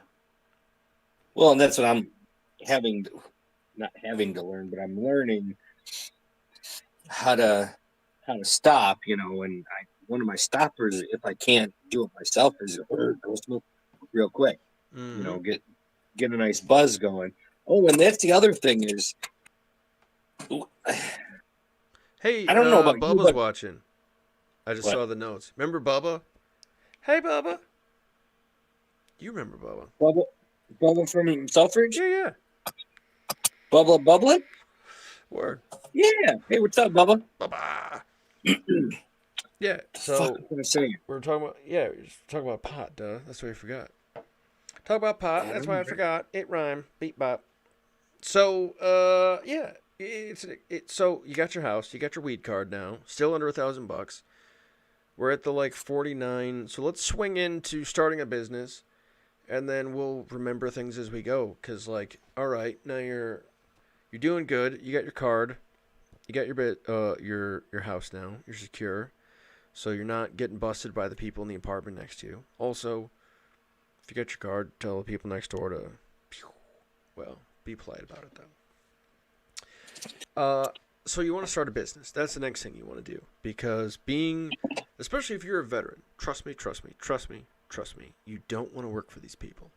Well, and that's what I'm not having to learn, but I'm learning how to stop, and one of my stoppers, if I can't do it myself, is go smoke real quick, Mm-hmm. get a nice buzz going. Oh, and that's the other thing is, Hey, I don't know about you, Bubba's but watching. I just what? saw the notes. Remember Bubba? Hey, Bubba. You remember Bubba? Bubble from Selfridge? Yeah. Bubbling? Word. Yeah. Hey, what's up, Bubba? Bubba. Yeah. Fuck, So I'm saying. we're talking about talking about pot, duh. That's what we forgot. Talk about pot. That's why I forgot. It rhymed. Beat bop. So yeah. So you got your house. You got your weed card now. Still under $1,000. We're at the like 49. So let's swing into starting a business, and then we'll remember things as we go. Cause like, all right, now you're doing good. You got your card. You got your house now. You're secure, so you're not getting busted by the people in the apartment next to you. Also, if you got your card, tell the people next door to, well, be polite about it though. So you want to start a business. That's the next thing you want to do, because especially if you're a veteran, trust me, you don't want to work for these people.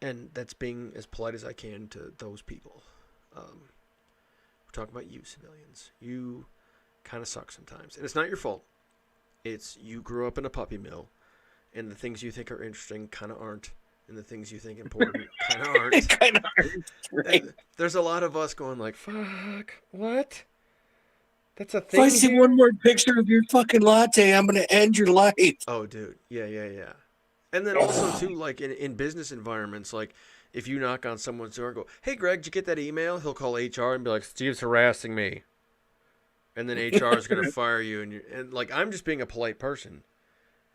And that's being as polite as I can to those people. We're talking about you, civilians. You kind of suck sometimes. And it's not your fault. It's you grew up in a puppy mill, and the things you think are interesting kind of aren't, and the things you think important kind of aren't. Kind of aren't, right? And there's a lot of us going like, fuck, what? That's a If thing I see here? one more picture of your fucking latte, I'm going to end your life. Oh, dude. Yeah. And then also, too, like in business environments, like if you knock on someone's door and go, hey, Greg, did you get that email? He'll call HR and be like, Steve's harassing me. And then HR is going to fire you. And like, I'm just being a polite person.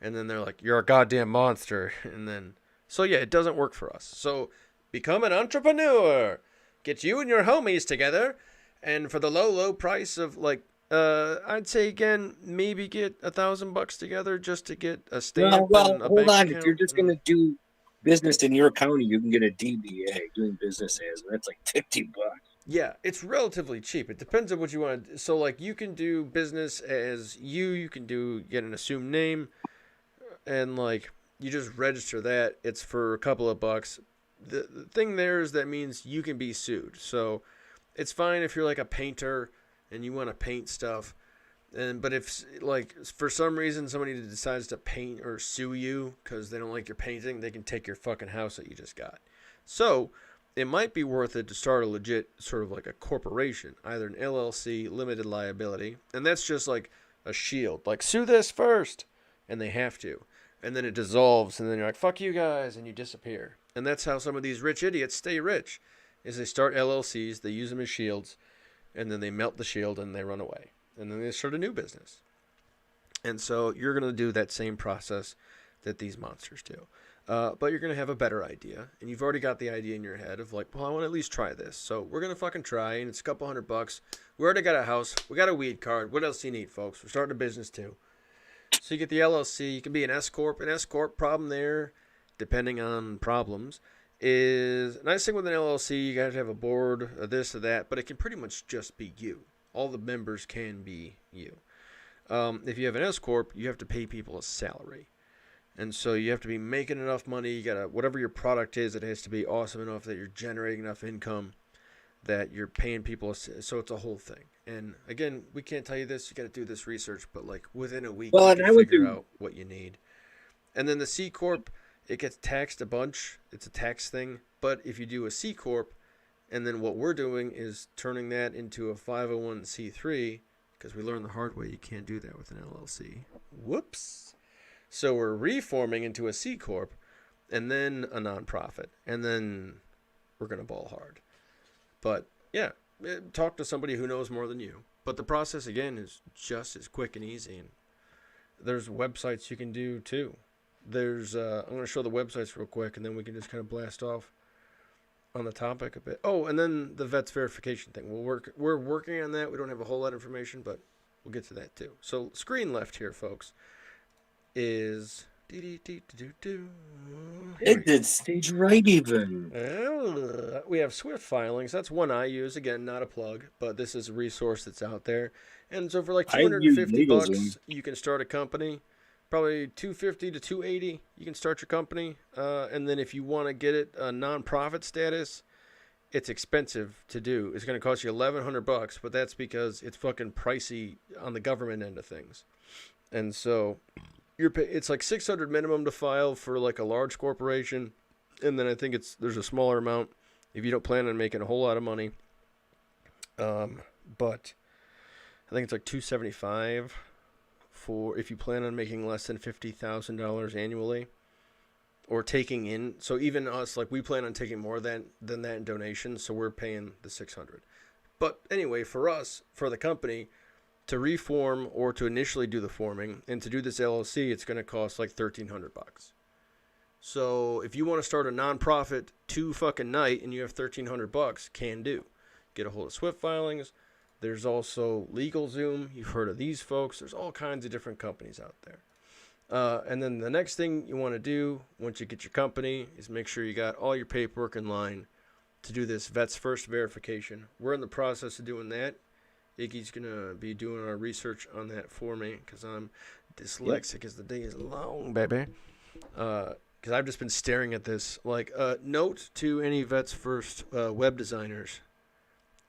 And then they're like, you're a goddamn monster. And then, so yeah, it doesn't work for us. So become an entrepreneur. Get you and your homies together. And for the low price of like, I'd say again, maybe get $1,000 together just to get a stamp and a hold bank on. account. If you're just going to do business in your county, you can get a DBA, doing business as. That's like $50. Yeah, it's relatively cheap. It depends on what you want to do. So, like, you can do business as you can get an assumed name, and, like, you just register that. It's for a couple of bucks. The thing there is that means you can be sued. So, it's fine if you're, like, a painter and you want to paint stuff. But if, like, for some reason somebody decides to paint or sue you because they don't like your painting, they can take your fucking house that you just got. So, it might be worth it to start a legit sort of like a corporation, either an LLC, limited liability, and that's just like a shield. Like, sue this first, and they have to. And then it dissolves, and then you're like, fuck you guys, and you disappear. And that's how some of these rich idiots stay rich, is they start LLCs, they use them as shields, and then they melt the shield and they run away. And then they start a new business. And so you're going to do that same process that these monsters do. But you're going to have a better idea. And you've already got the idea in your head of like, well, I want to at least try this. So we're going to fucking try. And it's a couple $100. We already got a house. We got a weed card. What else do you need, folks? We're starting a business too. So you get the LLC. You can be an S Corp. An S Corp problem there, depending on problems, is a nice thing with an LLC. You got to have a board of this or that. But it can pretty much just be you. All the members can be you. If you have an S Corp, you have to pay people a salary. And so you have to be making enough money. You gotta, whatever your product is, it has to be awesome enough that you're generating enough income that you're paying people. So it's a whole thing. And again, we can't tell you this. You got to do this research, but like within a week, Well, you and can I went figure through. out what you need. And then the C corp, it gets taxed a bunch. It's a tax thing. But if you do a C corp, and then what we're doing is turning that into a 501c3, because we learned the hard way you can't do that with an LLC. Whoops. So we're reforming into a C corp, and then a nonprofit, and then we're gonna ball hard. But yeah, talk to somebody who knows more than you. But the process again is just as quick and easy, and there's websites you can do too. There's I'm going to show the websites real quick, and then we can just kind of blast off on the topic a bit. Oh, and then the vets verification thing. We're working on that. We don't have a whole lot of information, but we'll get to that too. So screen left here, folks, is It did stage right even. we have Swift filings. That's one I use. Again, not a plug, but this is a resource that's out there. And so for like I use $250, LegalZoom. you can start a company. Probably $250 to $280, you can start your company. And then if you want to get it a nonprofit status, it's expensive to do. It's going to cost you $1,100, but that's because it's fucking pricey on the government end of things. And so it's like $600 minimum to file for like a large corporation, and then I think there's a smaller amount if you don't plan on making a whole lot of money. But I think it's like $275 for if you plan on making less than $50,000 annually, or taking in. So even us, like we plan on taking more than that in donations, so we're paying the $600. But anyway, for us, for the company, to reform or to initially do the forming and to do this LLC, it's going to cost like $1,300. So if you want to start a nonprofit fucking night and you have $1,300, can do. Get a hold of Swift Filings. There's also LegalZoom. You've heard of these folks. There's all kinds of different companies out there. And then the next thing you want to do once you get your company is make sure you got all your paperwork in line to do this Vets First verification. We're in the process of doing that. Iggy's going to be doing our research on that for me because I'm dyslexic as the day is long, baby. Because I've just been staring at this. Like, note to any Vets First web designers.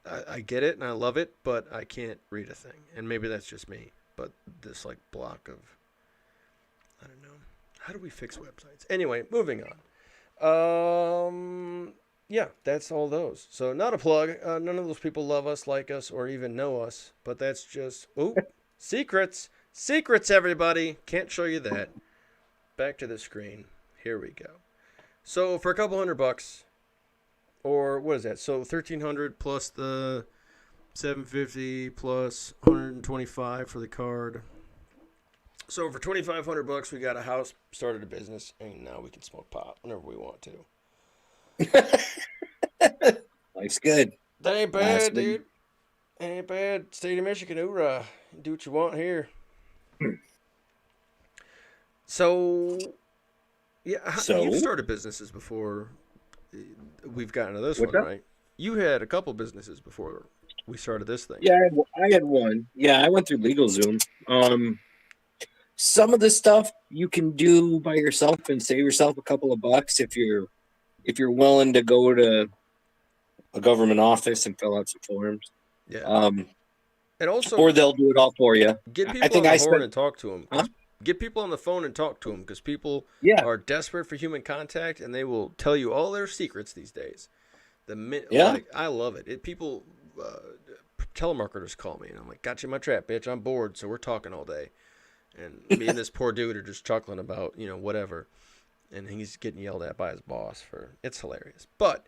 I get it and I love it, but I can't read a thing. And maybe that's just me. But this, like, block of, I don't know. How do we fix websites? Anyway, moving on. Yeah, that's all those. So not a plug. None of those people love us, like us, or even know us. But that's just, secrets. Secrets, everybody. Can't show you that. Back to the screen. Here we go. So for a couple $100, or what is that? So 1,300 plus the 750 plus 125 for the card. So for $2,500, we got a house, started a business, and now we can smoke pot whenever we want to. Life's good. That ain't bad, dude. Ain't bad. State of Michigan, hoorah. Do what you want here. So, yeah, you've started businesses before we've gotten to this one, right? You had a couple businesses before we started this thing. Yeah, I had one. Yeah, I went through LegalZoom. Some of the stuff you can do by yourself and save yourself a couple of bucks if you're willing to go to a government office and fill out some forms. Yeah. And also, or they'll do it all for you. Get people on the horn and talk to them. Huh? Get people on the phone and talk to them because people are desperate for human contact and they will tell you all their secrets these days. Like, I love it. People, telemarketers call me and I'm like, got you in my trap, bitch. I'm bored, so we're talking all day. And me and this poor dude are just chuckling about, whatever. And he's getting yelled at by his boss it's hilarious. But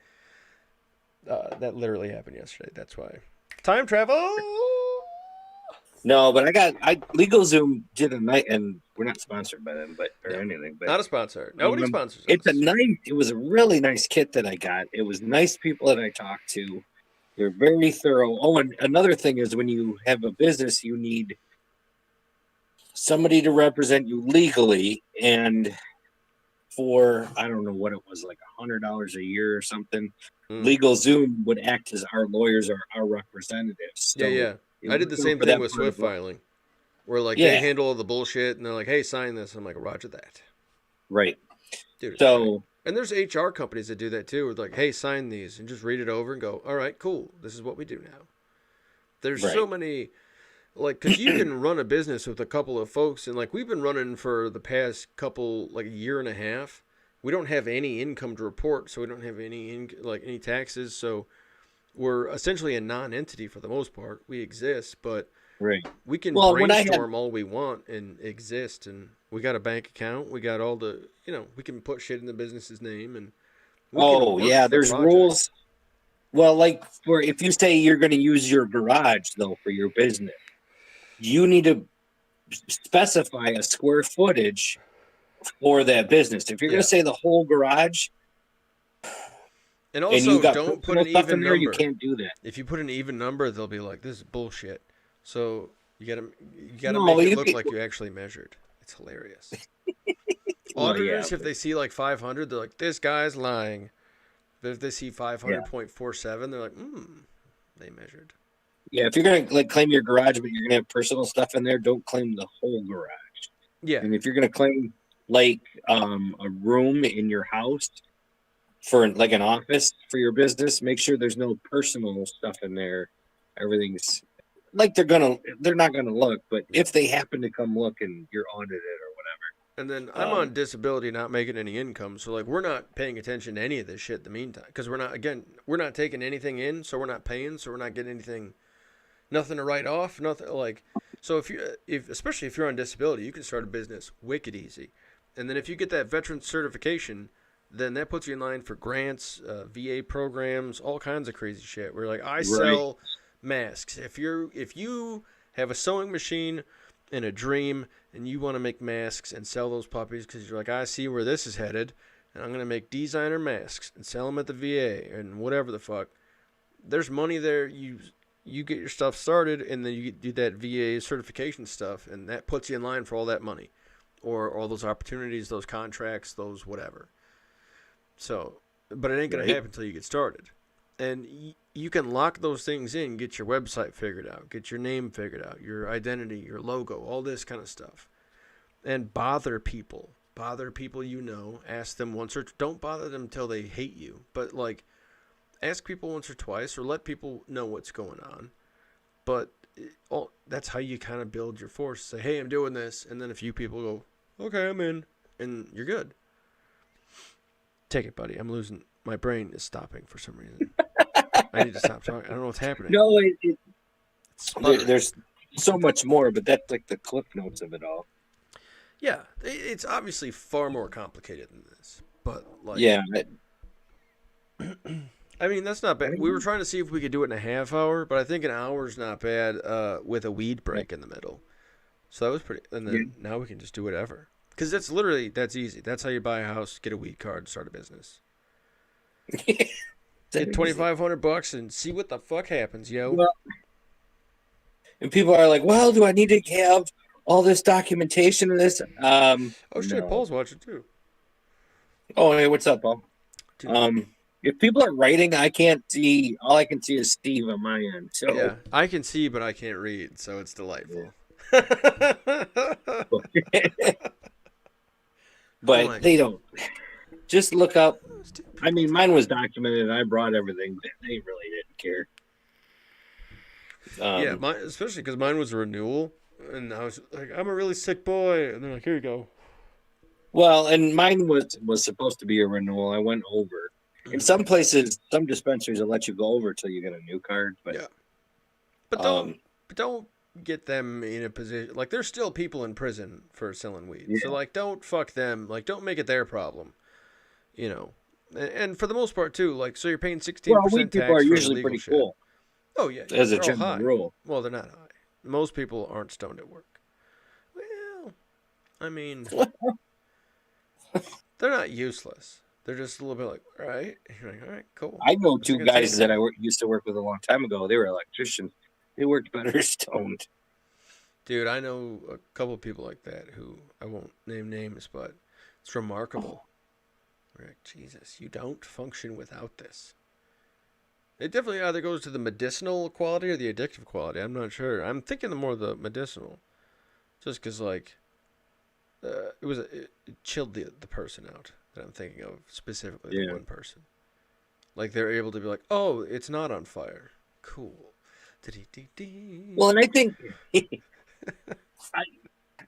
that literally happened yesterday. That's why. Time travel! No, but LegalZoom did a night, and we're not sponsored by them, anything. But not a sponsor. Nobody sponsors us. It was a really nice kit that I got. It was nice people that I talked to. They're very thorough. Oh, and another thing is when you have a business, you need somebody to represent you legally, and for I don't know what it was, like $100 a year or something. LegalZoom would act as our lawyers or our representatives. So yeah. I did the same thing with Swift filing, where like they handle all the bullshit and they're like, "Hey, sign this." I'm like, "Roger that." Right. Dude, it's great. So And there's HR companies that do that too. It's like, hey, sign these and just read it over and go, all right, cool. This is what we do now. There's so right. many, like, because you can run a business with a couple of folks, and like we've been running for the past couple, like a year and a half. We don't have any income to report, so we don't have any taxes. So we're essentially a non-entity for the most part. We exist, but Right. we can Well, when I had brainstorm all we want and exist, and we got a bank account. We got all the, we can put shit in the business's name, and we can oh work yeah, the there's project. rules. Well, like for if you say you're going to use your garage though for your business, you need to specify a square footage for that business. If you're going Yeah. to say the whole garage And and you also, got don't put personal an stuff in even there, you number. can't do that. If you put an even number, they'll be like, "This is bullshit." So you gotta No, make it you look can, like you actually measured. It's hilarious. well, yeah, Auditors, if but, they see like 500, they're like, "This guy's lying." But if they see yeah, 500.47, they're like, they measured." yeah. If you're going to like claim your garage, but you're going to have personal stuff in there, don't claim the whole garage. Yeah, And if you're going to claim like a room in your house for like an office for your business, make sure there's no personal stuff in there. Everything's like they're not gonna look, but if they happen to come look and you're audited and then or I'm on disability, not making any income, so like we're not paying attention to any of this shit in the meantime, because we're not taking anything in, so we're not paying, so we're not getting anything, nothing to write off, nothing like. So if especially if you're on disability, you can start a business wicked easy, and then if you get that veteran certification, then that puts you in line for grants, VA programs, all kinds of crazy shit. Where like I whatever. Right. sell masks. If you have a sewing machine and a dream, and you want to make masks and sell those puppies because you're like, I see where this is headed, and I'm gonna make designer masks and sell them at the VA and whatever the fuck. There's money there. You get your stuff started, and then you do that VA certification stuff, and that puts you in line for all that money, or all those opportunities, those contracts, those whatever. So, but it ain't gonna Right. happen until you get started, and you can lock those things in, get your website figured out, get your name figured out, your identity, your logo, all this kind of stuff, and bother people ask them once, or don't bother them till they hate you, but like ask people once or twice, or let people know what's going on. But that's how you kind of build your force. Say, hey, I'm doing this, and then a few people go, okay, I'm in, and you're good. Take it, buddy. I'm losing. My brain is stopping for some reason. I need to stop talking. I don't know what's happening. No, there's so much more, but that's like the clip notes of it all. Yeah, it's obviously far more complicated than this, but like, Yeah. I mean, that's not bad. We were trying to see if we could do it in a half hour, but I think an hour is not bad with a weed break in the middle. So that was pretty. And then now we can just do whatever. Because that's easy. That's how you buy a house, get a weed card, start a business. Get $2,500 and see what the fuck happens, yo. Well, and people are like, well, do I need to have all this documentation of this? Oh shit, No. Paul's watching too. Oh, hey, what's up, Paul? Dude. If people are writing, I can't see. All I can see is Steve on my end. So yeah, I can see, but I can't read, so it's delightful. But they don't. Just look up. I mean, mine was documented. I brought everything, but they really didn't care. Yeah, especially because mine was a renewal, and I was like, I'm a really sick boy, and they're like, here you go. Well, and mine was supposed to be a renewal. I went over. In some places, some dispensaries will let you go over till you get a new card. But yeah, but don't get them in a position like there's still people in prison for selling weed. Yeah. So like, don't fuck them. Like, don't make it their problem. And for the most part too, like, so you're paying 16% well, weed tax people are for usually illegal pretty shit. cool. Oh yeah, as a all general high. rule. Well, they're not high. Most people aren't stoned at work. Well, I mean, they're not useless. They're just a little bit like, all right. You're like, all right, cool. I know two guys that I used to work with a long time ago. They were electricians. They worked better stoned. Dude, I know a couple of people like that who I won't name names, but it's remarkable. We're like, Jesus, you don't function without this. It definitely either goes to the medicinal quality or the addictive quality. I'm not sure. I'm thinking more of the medicinal. Just because, like, it chilled the person out that I'm thinking of, specifically the Yeah. one person. Like they're able to be like, oh, it's not on fire. Cool. Well, and I think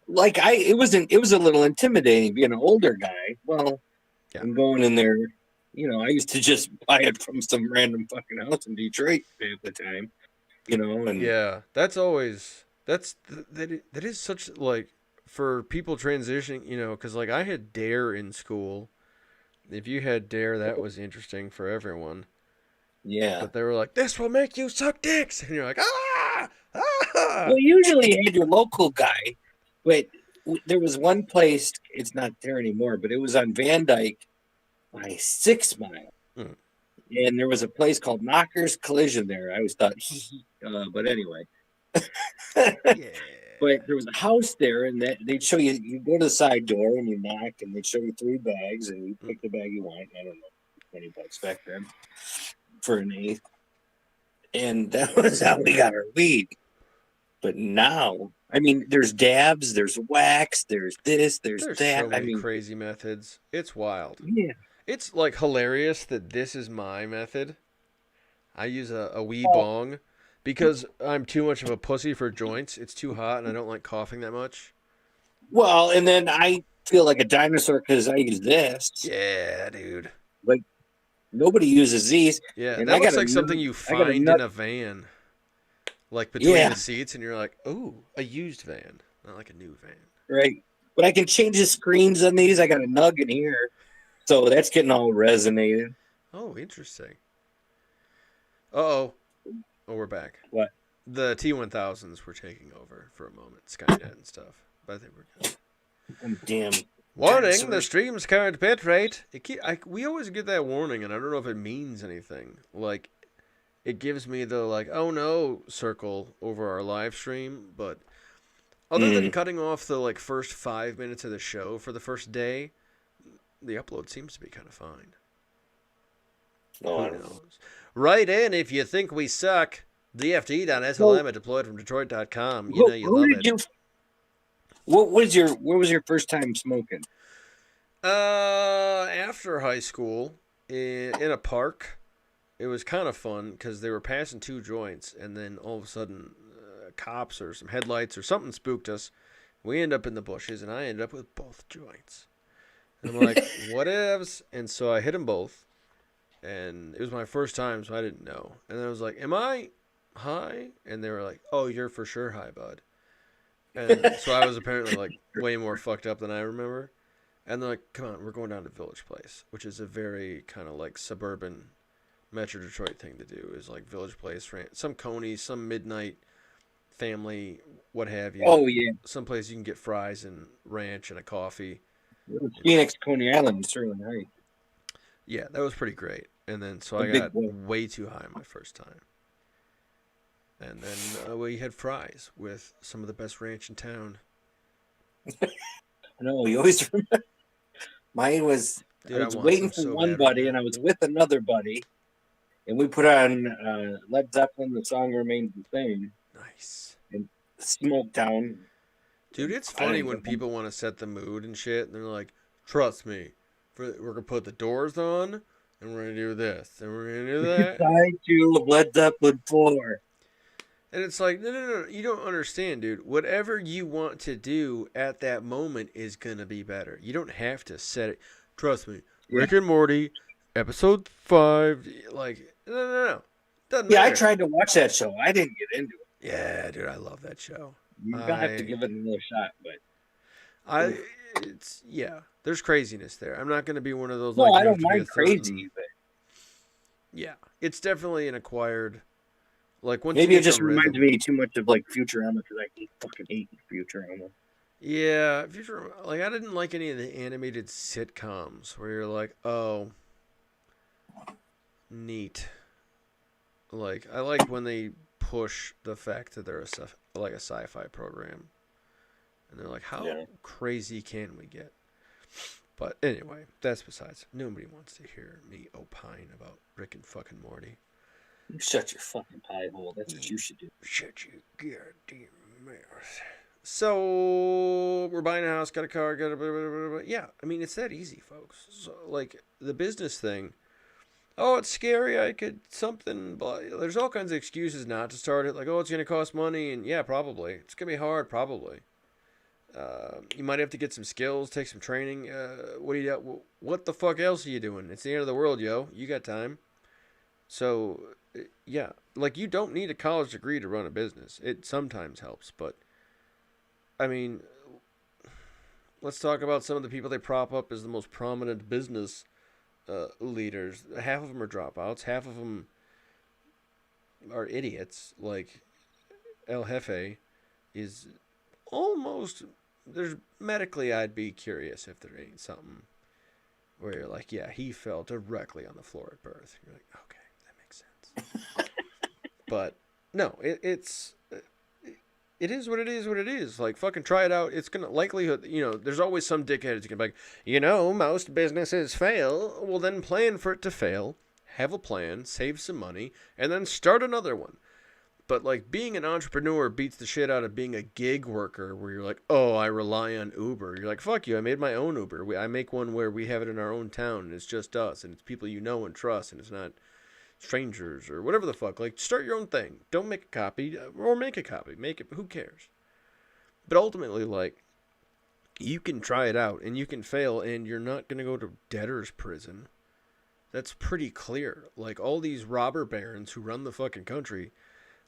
it was a little intimidating being an older guy. Well, Yeah. and going in there, I used to just buy it from some random fucking house in Detroit at the time, and Yeah, that is such like for people transitioning, because like I had Dare in school. If you had Dare, that was interesting for everyone. yeah. But they were like, "This will make you suck dicks," and you're like, "Ah, ah." Well, usually you had your local guy, but there was one place. It's not there anymore, but it was on Van Dyke by 6 Mile. Mm. And there was a place called Knockers Collision there. I always thought, but anyway. Yeah. But there was a house there, and that they'd show you. You go to the side door and you knock, and they'd show you 3 bags, and you pick the bag you want. I don't know, $20 back then for an eighth, and that was how we got our weed. But now, I mean, there's dabs, there's wax, there's this, there's There's that. so I many mean, crazy methods. It's wild. yeah. It's like hilarious that this is my method. I use a wee Well, bong because I'm too much of a pussy for joints. It's too hot and I don't like coughing that much. well, and then I feel like a dinosaur because I use this. Yeah, dude. Like nobody uses these, Yeah, and that I got looks a like something nut. you I got a find nut. in a van, like between Yeah, the seats, and you're like, "Ooh, a used van, not like a new van." right. But I can change the screens on these. I got a nug in here, so that's getting all resonated. Oh, interesting. Uh-oh. Oh, we're back. What? The T1000s were taking over for a moment, Skynet and stuff. But I think we're good. Damn. Warning, the Dinosaurs. stream's current bitrate. We always get that warning, and I don't know if it means anything. Like, it gives me the, like, oh no circle over our live stream, but other than cutting off the, like, first 5 minutes of the show for the first day, the upload seems to be kind of fine. Oh, I Who don't know. knows? Write in if you think we suck. DFD.SLM at deployedfromdetroit.com. You know you Who love did it. you? What was your first time smoking? After high school, in a park, it was kind of fun because they were passing 2 joints, and then all of a sudden, cops or some headlights or something spooked us. We end up in the bushes, and I ended up with both joints. And I'm like, whatevs. And so I hit them both, and it was my first time, so I didn't know. And then I was like, am I high? And they were like, oh, you're for sure high, bud. And so I was apparently like way more fucked up than I remember. And they're like, come on, we're going down to Village Place, which is a very kind of like suburban Metro Detroit thing to do, is like Village Place, some Coney, some midnight family, what have you. Oh yeah, Someplace you can get fries and ranch and a coffee. Phoenix, Coney Island, Sterling Heights. Yeah, that was pretty great. And then so A I big got boy. way too high my first time. And then we had fries with some of the best ranch in town. No, you always remember. Mine was. Dude, I was want waiting some for so one bad buddy, right and now. I was with another buddy, and we put on Led Zeppelin. The song remains the same. Nice. And Smoke Town. Dude, it's I funny didn't when get people want to set the mood and shit, and they're like, trust me, we're going to put the doors on, and we're going to do this, and we're going to do that. Side 2 of Led Zeppelin 4. And it's like, no, you don't understand, dude. Whatever you want to do at that moment is going to be better. You don't have to set it. Trust me, Yeah. Rick and Morty, episode 5, like, no. Doesn't Yeah, matter. I tried to watch that show. I didn't get into it. Yeah, dude, I love that show. You're gonna have to give it another shot, but there's craziness there. I'm not going to be one of those, no, like, I you don't have to be a mind certain- crazy. But Yeah, it's definitely an acquired, like, once maybe you it get just the reminds rhythm. me too much of like Futurama because I fucking hate Futurama. Yeah, like, I didn't like any of the animated sitcoms where you're like, oh, neat. Like, I like when they push the fact that they're like a sci-fi program, and they're like, how crazy can we get? But anyway, that's besides. Nobody wants to hear me opine about Rick and fucking Morty. You shut your fucking pie hole. That's what you should do. Shut your goddamn mouth. So we're buying a house, got a car, got a blah, blah, blah, blah. Yeah. I mean, it's that easy, folks. So like the business thing. Oh, it's scary. I could something. But there's all kinds of excuses not to start it. Like, oh, it's going to cost money, and yeah, probably it's going to be hard, probably. You might have to get some skills, take some training. What do you? What the fuck else are you doing? It's the end of the world, yo. You got time. So, yeah, like you don't need a college degree to run a business. It sometimes helps, but I mean, let's talk about some of the people they prop up as the most prominent business leaders. Half of them are dropouts. Half of them are idiots. Like El Jefe is almost. There's medically, I'd be curious if there ain't something where you're like, yeah, he fell directly on the floor at birth. You're like, okay, that makes sense. But no, it is what it is. What it is. Like fucking try it out. It's gonna likelihood. There's always some dickhead who's gonna be like, most businesses fail. Well, then plan for it to fail. Have a plan, save some money, and then start another one. But like being an entrepreneur beats the shit out of being a gig worker where you're like, oh, I rely on Uber. You're like, fuck you, I made my own Uber. I make one where we have it in our own town and it's just us and it's people you know and trust and it's not strangers or whatever the fuck. Like start your own thing. Don't make a copy or make a copy. Make it. Who cares? But ultimately, like you can try it out and you can fail and you're not going to go to debtor's prison. That's pretty clear. Like all these robber barons who run the fucking country.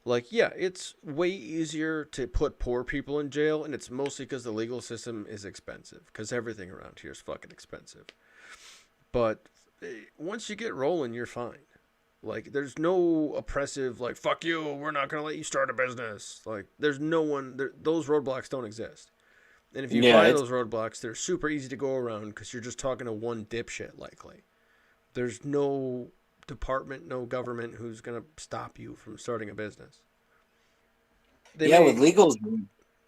Like, yeah, it's way easier to put poor people in jail, and it's mostly because the legal system is expensive, because everything around here is fucking expensive. But once you get rolling, you're fine. Like, there's no oppressive, like, fuck you, we're not going to let you start a business. Like, there's no one, those roadblocks don't exist. And if you buy those roadblocks, they're super easy to go around because you're just talking to one dipshit, likely. There's no department, no government who's going to stop you from starting a business. With legals,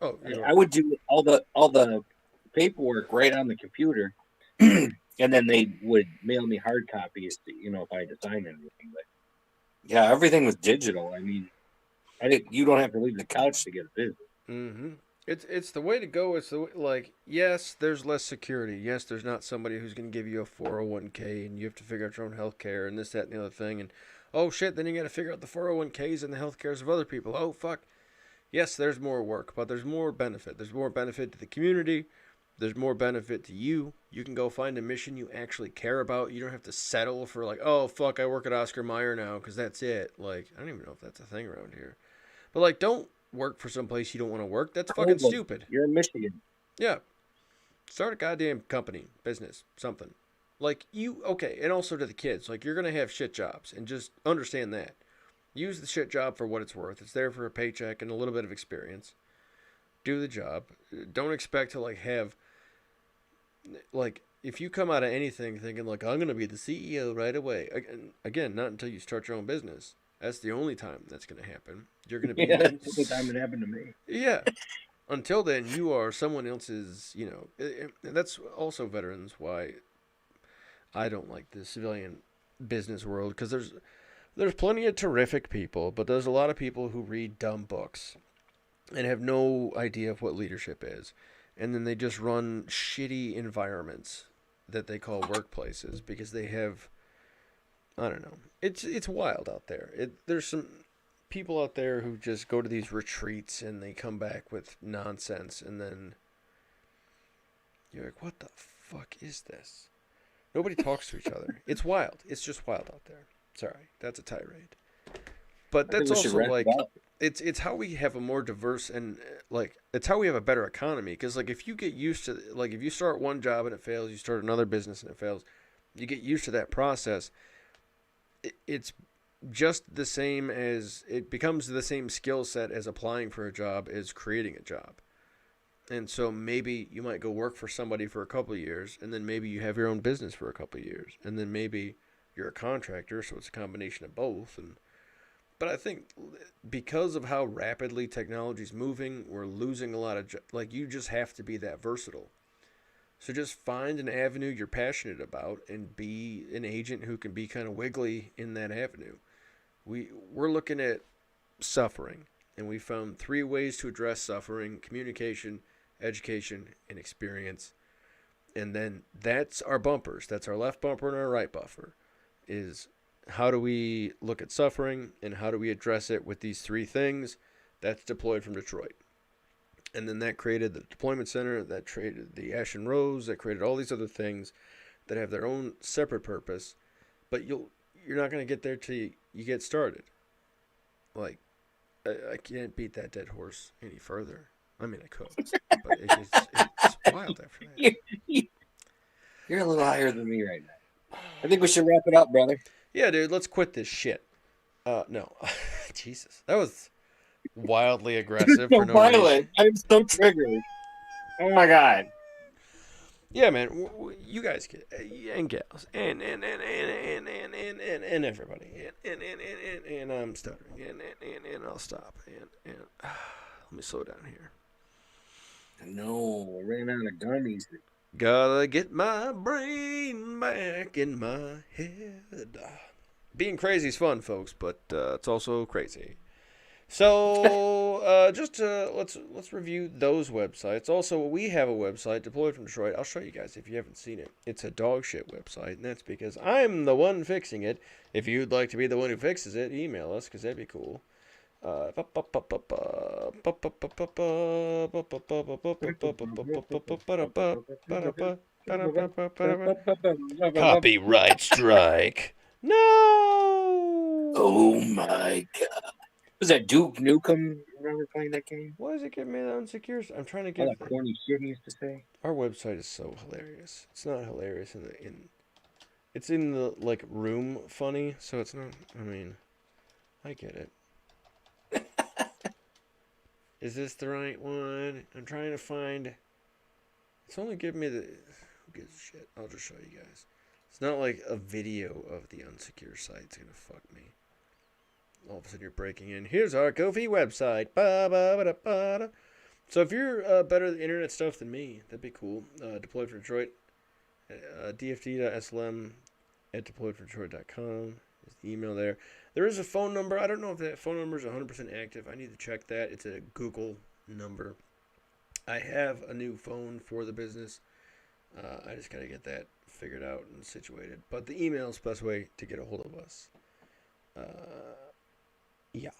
I I would do all the paperwork right on the computer, and then they would mail me hard copies to, if I had to sign anything. But yeah, everything was digital. I mean, you don't have to leave the couch to get a business. Mm-hmm. It's the way to go. It's the way, like, yes, there's less security. Yes, there's not somebody who's going to give you a 401k and you have to figure out your own health care and this, that, and the other thing. And oh shit, then you got to figure out the 401ks and the health cares of other people. Oh fuck. Yes, there's more work, but there's more benefit. There's more benefit to the community. There's more benefit to you. You can go find a mission you actually care about. You don't have to settle for like, oh fuck, I work at Oscar Mayer now because that's it. Like, I don't even know if that's a thing around here. But like, don't work for some place you don't want to work. That's fucking stupid. You're in Michigan. Yeah. Start a goddamn company, business, something. Like okay, and also to the kids, like you're going to have shit jobs and just understand that. Use the shit job for what it's worth. It's there for a paycheck and a little bit of experience. Do the job. Don't expect to like have like if you come out of anything thinking like I'm going to be the CEO right away. Again, not until you start your own business. That's the only time that's going to happen. You're going to be that's the time it happened to me. Yeah. Until then, you are someone else's, and that's also veterans why I don't like the civilian business world because there's plenty of terrific people, but there's a lot of people who read dumb books and have no idea of what leadership is. And then they just run shitty environments that they call workplaces because they have, I don't know. It's wild out there. There's some people out there who just go to these retreats and they come back with nonsense and then you're like, what the fuck is this? Nobody talks to each other. It's wild. It's just wild out there. Sorry, that's a tirade. But that's also like it's how we have a more diverse and like it's how we have a better economy because like if you get used to like if you start one job and it fails, you start another business and it fails, you get used to that process. It's just the same as it becomes the same skill set as applying for a job as creating a job. And so maybe you might go work for somebody for a couple of years and then maybe you have your own business for a couple of years and then maybe you're a contractor, so it's a combination of both. But I think because of how rapidly technology is moving, we're losing a lot of like you just have to be that versatile. So just find an avenue you're passionate about and be an agent who can be kind of wiggly in that avenue. We're looking at suffering and we found 3 ways to address suffering: communication, education, and experience. And then that's our bumpers. That's our left bumper and our right bumper. Is how do we look at suffering and how do we address it with these 3 things? That's deployed from Detroit. And then that created the deployment center, that created the Ashen Rose, that created all these other things that have their own separate purpose. But you're not going to get there till you get started. Like, I can't beat that dead horse any further. I mean, I could, but it's wild after that. You're a little higher than me right now. I think we should wrap it up, brother. Yeah, dude, let's quit this shit. No. Jesus. That was wildly aggressive for no violent. reason. I'm so triggered. Oh my god. Yeah, man. You guys get and gals and everybody and I'm stuttering and I'll stop and let me slow down here. No, I ran out of gummies. Gotta get my brain back in my head. Being crazy is fun, folks, but it's also crazy. So let's review those websites. Also, we have a website, Deployed from Detroit. I'll show you guys if you haven't seen it. It's a dog shit website, and that's because I'm the one fixing it. If you'd like to be the one who fixes it, email us, because that'd be cool. Copyright strike. No. Oh my god. Was that Duke Nukem? Remember playing that game? Why does it get me that unsecure? I'm trying to All get that corny shit he used to say. our website is so hilarious. It's not hilarious it's in the like room funny, so it's not. I mean, I get it. Is this the right one? I'm trying to find. It's only giving me the. Who gives a shit? I'll just show you guys. It's not like a video of the unsecure site. It's gonna fuck me. All of a sudden you're breaking in. Here's our Ko-fi website. Ba-ba-ba-da-ba-da. So if you're better at internet stuff than me, that'd be cool. Deployed for Detroit. dfd.slm@deployedfordetroit.com is the email there. There is a phone number. I don't know if that phone number is 100% active. I need to check that. It's a Google number. I have a new phone for the business. I just got to get that figured out and situated. But the email is the best way to get a hold of us. Yeah.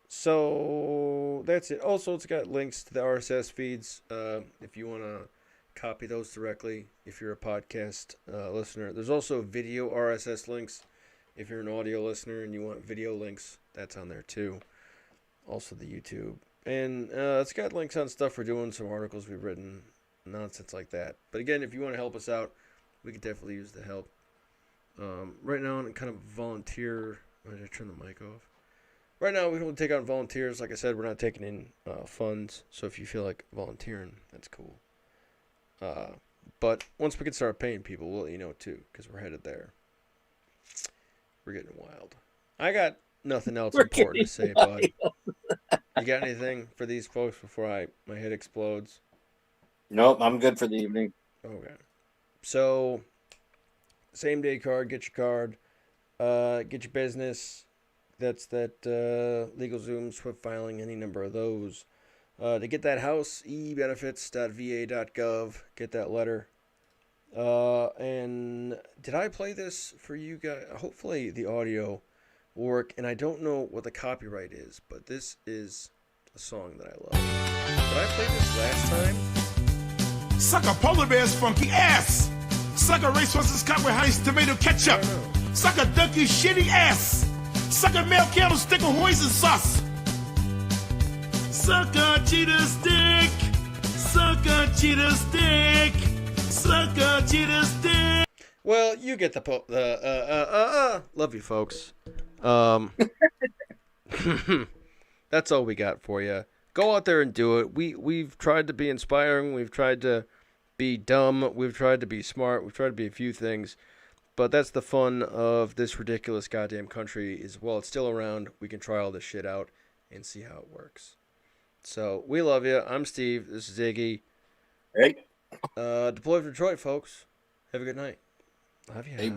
So that's it. Also, it's got links to the RSS feeds if you want to copy those directly if you're a podcast listener. There's also video RSS links if you're an audio listener and you want video links. That's on there too. Also the YouTube. And it's got links on stuff we're doing, some articles we've written, nonsense like that. But again, if you want to help us out, we could definitely use the help. Right now, I'm kind of volunteer. Why did I turn the mic off? Right now, we don't take on volunteers. Like I said, we're not taking in funds. So if you feel like volunteering, that's cool. But once we can start paying people, we'll let you know too, because we're headed there. We're getting wild. I got nothing else important to say, bud. You got anything for these folks before my head explodes? Nope, I'm good for the evening. Okay. So, same day card, get your card, get your business. That's that LegalZoom, Swift filing, any number of those. To get that house, ebenefits.va.gov, get that letter. And did I play this for you guys? Hopefully the audio will work, and I don't know what the copyright is, but this is a song that I love. Did I play this last time? Suck a polar bear's funky ass. Suck a racehorse's cup with honey tomato ketchup. Suck a donkey's shitty ass. Suck a male candlestick with hoisin sauce. Suck a cheetah's dick. Suck a cheetah's dick. Suck a cheetah's dick. Well, you get the love you, folks. That's all we got for you. Go out there and do it. We've tried to be inspiring. We've tried to be dumb. We've tried to be smart. We've tried to be a few things. But that's the fun of this ridiculous goddamn country is while it's still around, we can try all this shit out and see how it works. So, we love you. I'm Steve. This is Iggy. Hey. Deployed for Detroit, folks. Have a good night. Love you. Hey,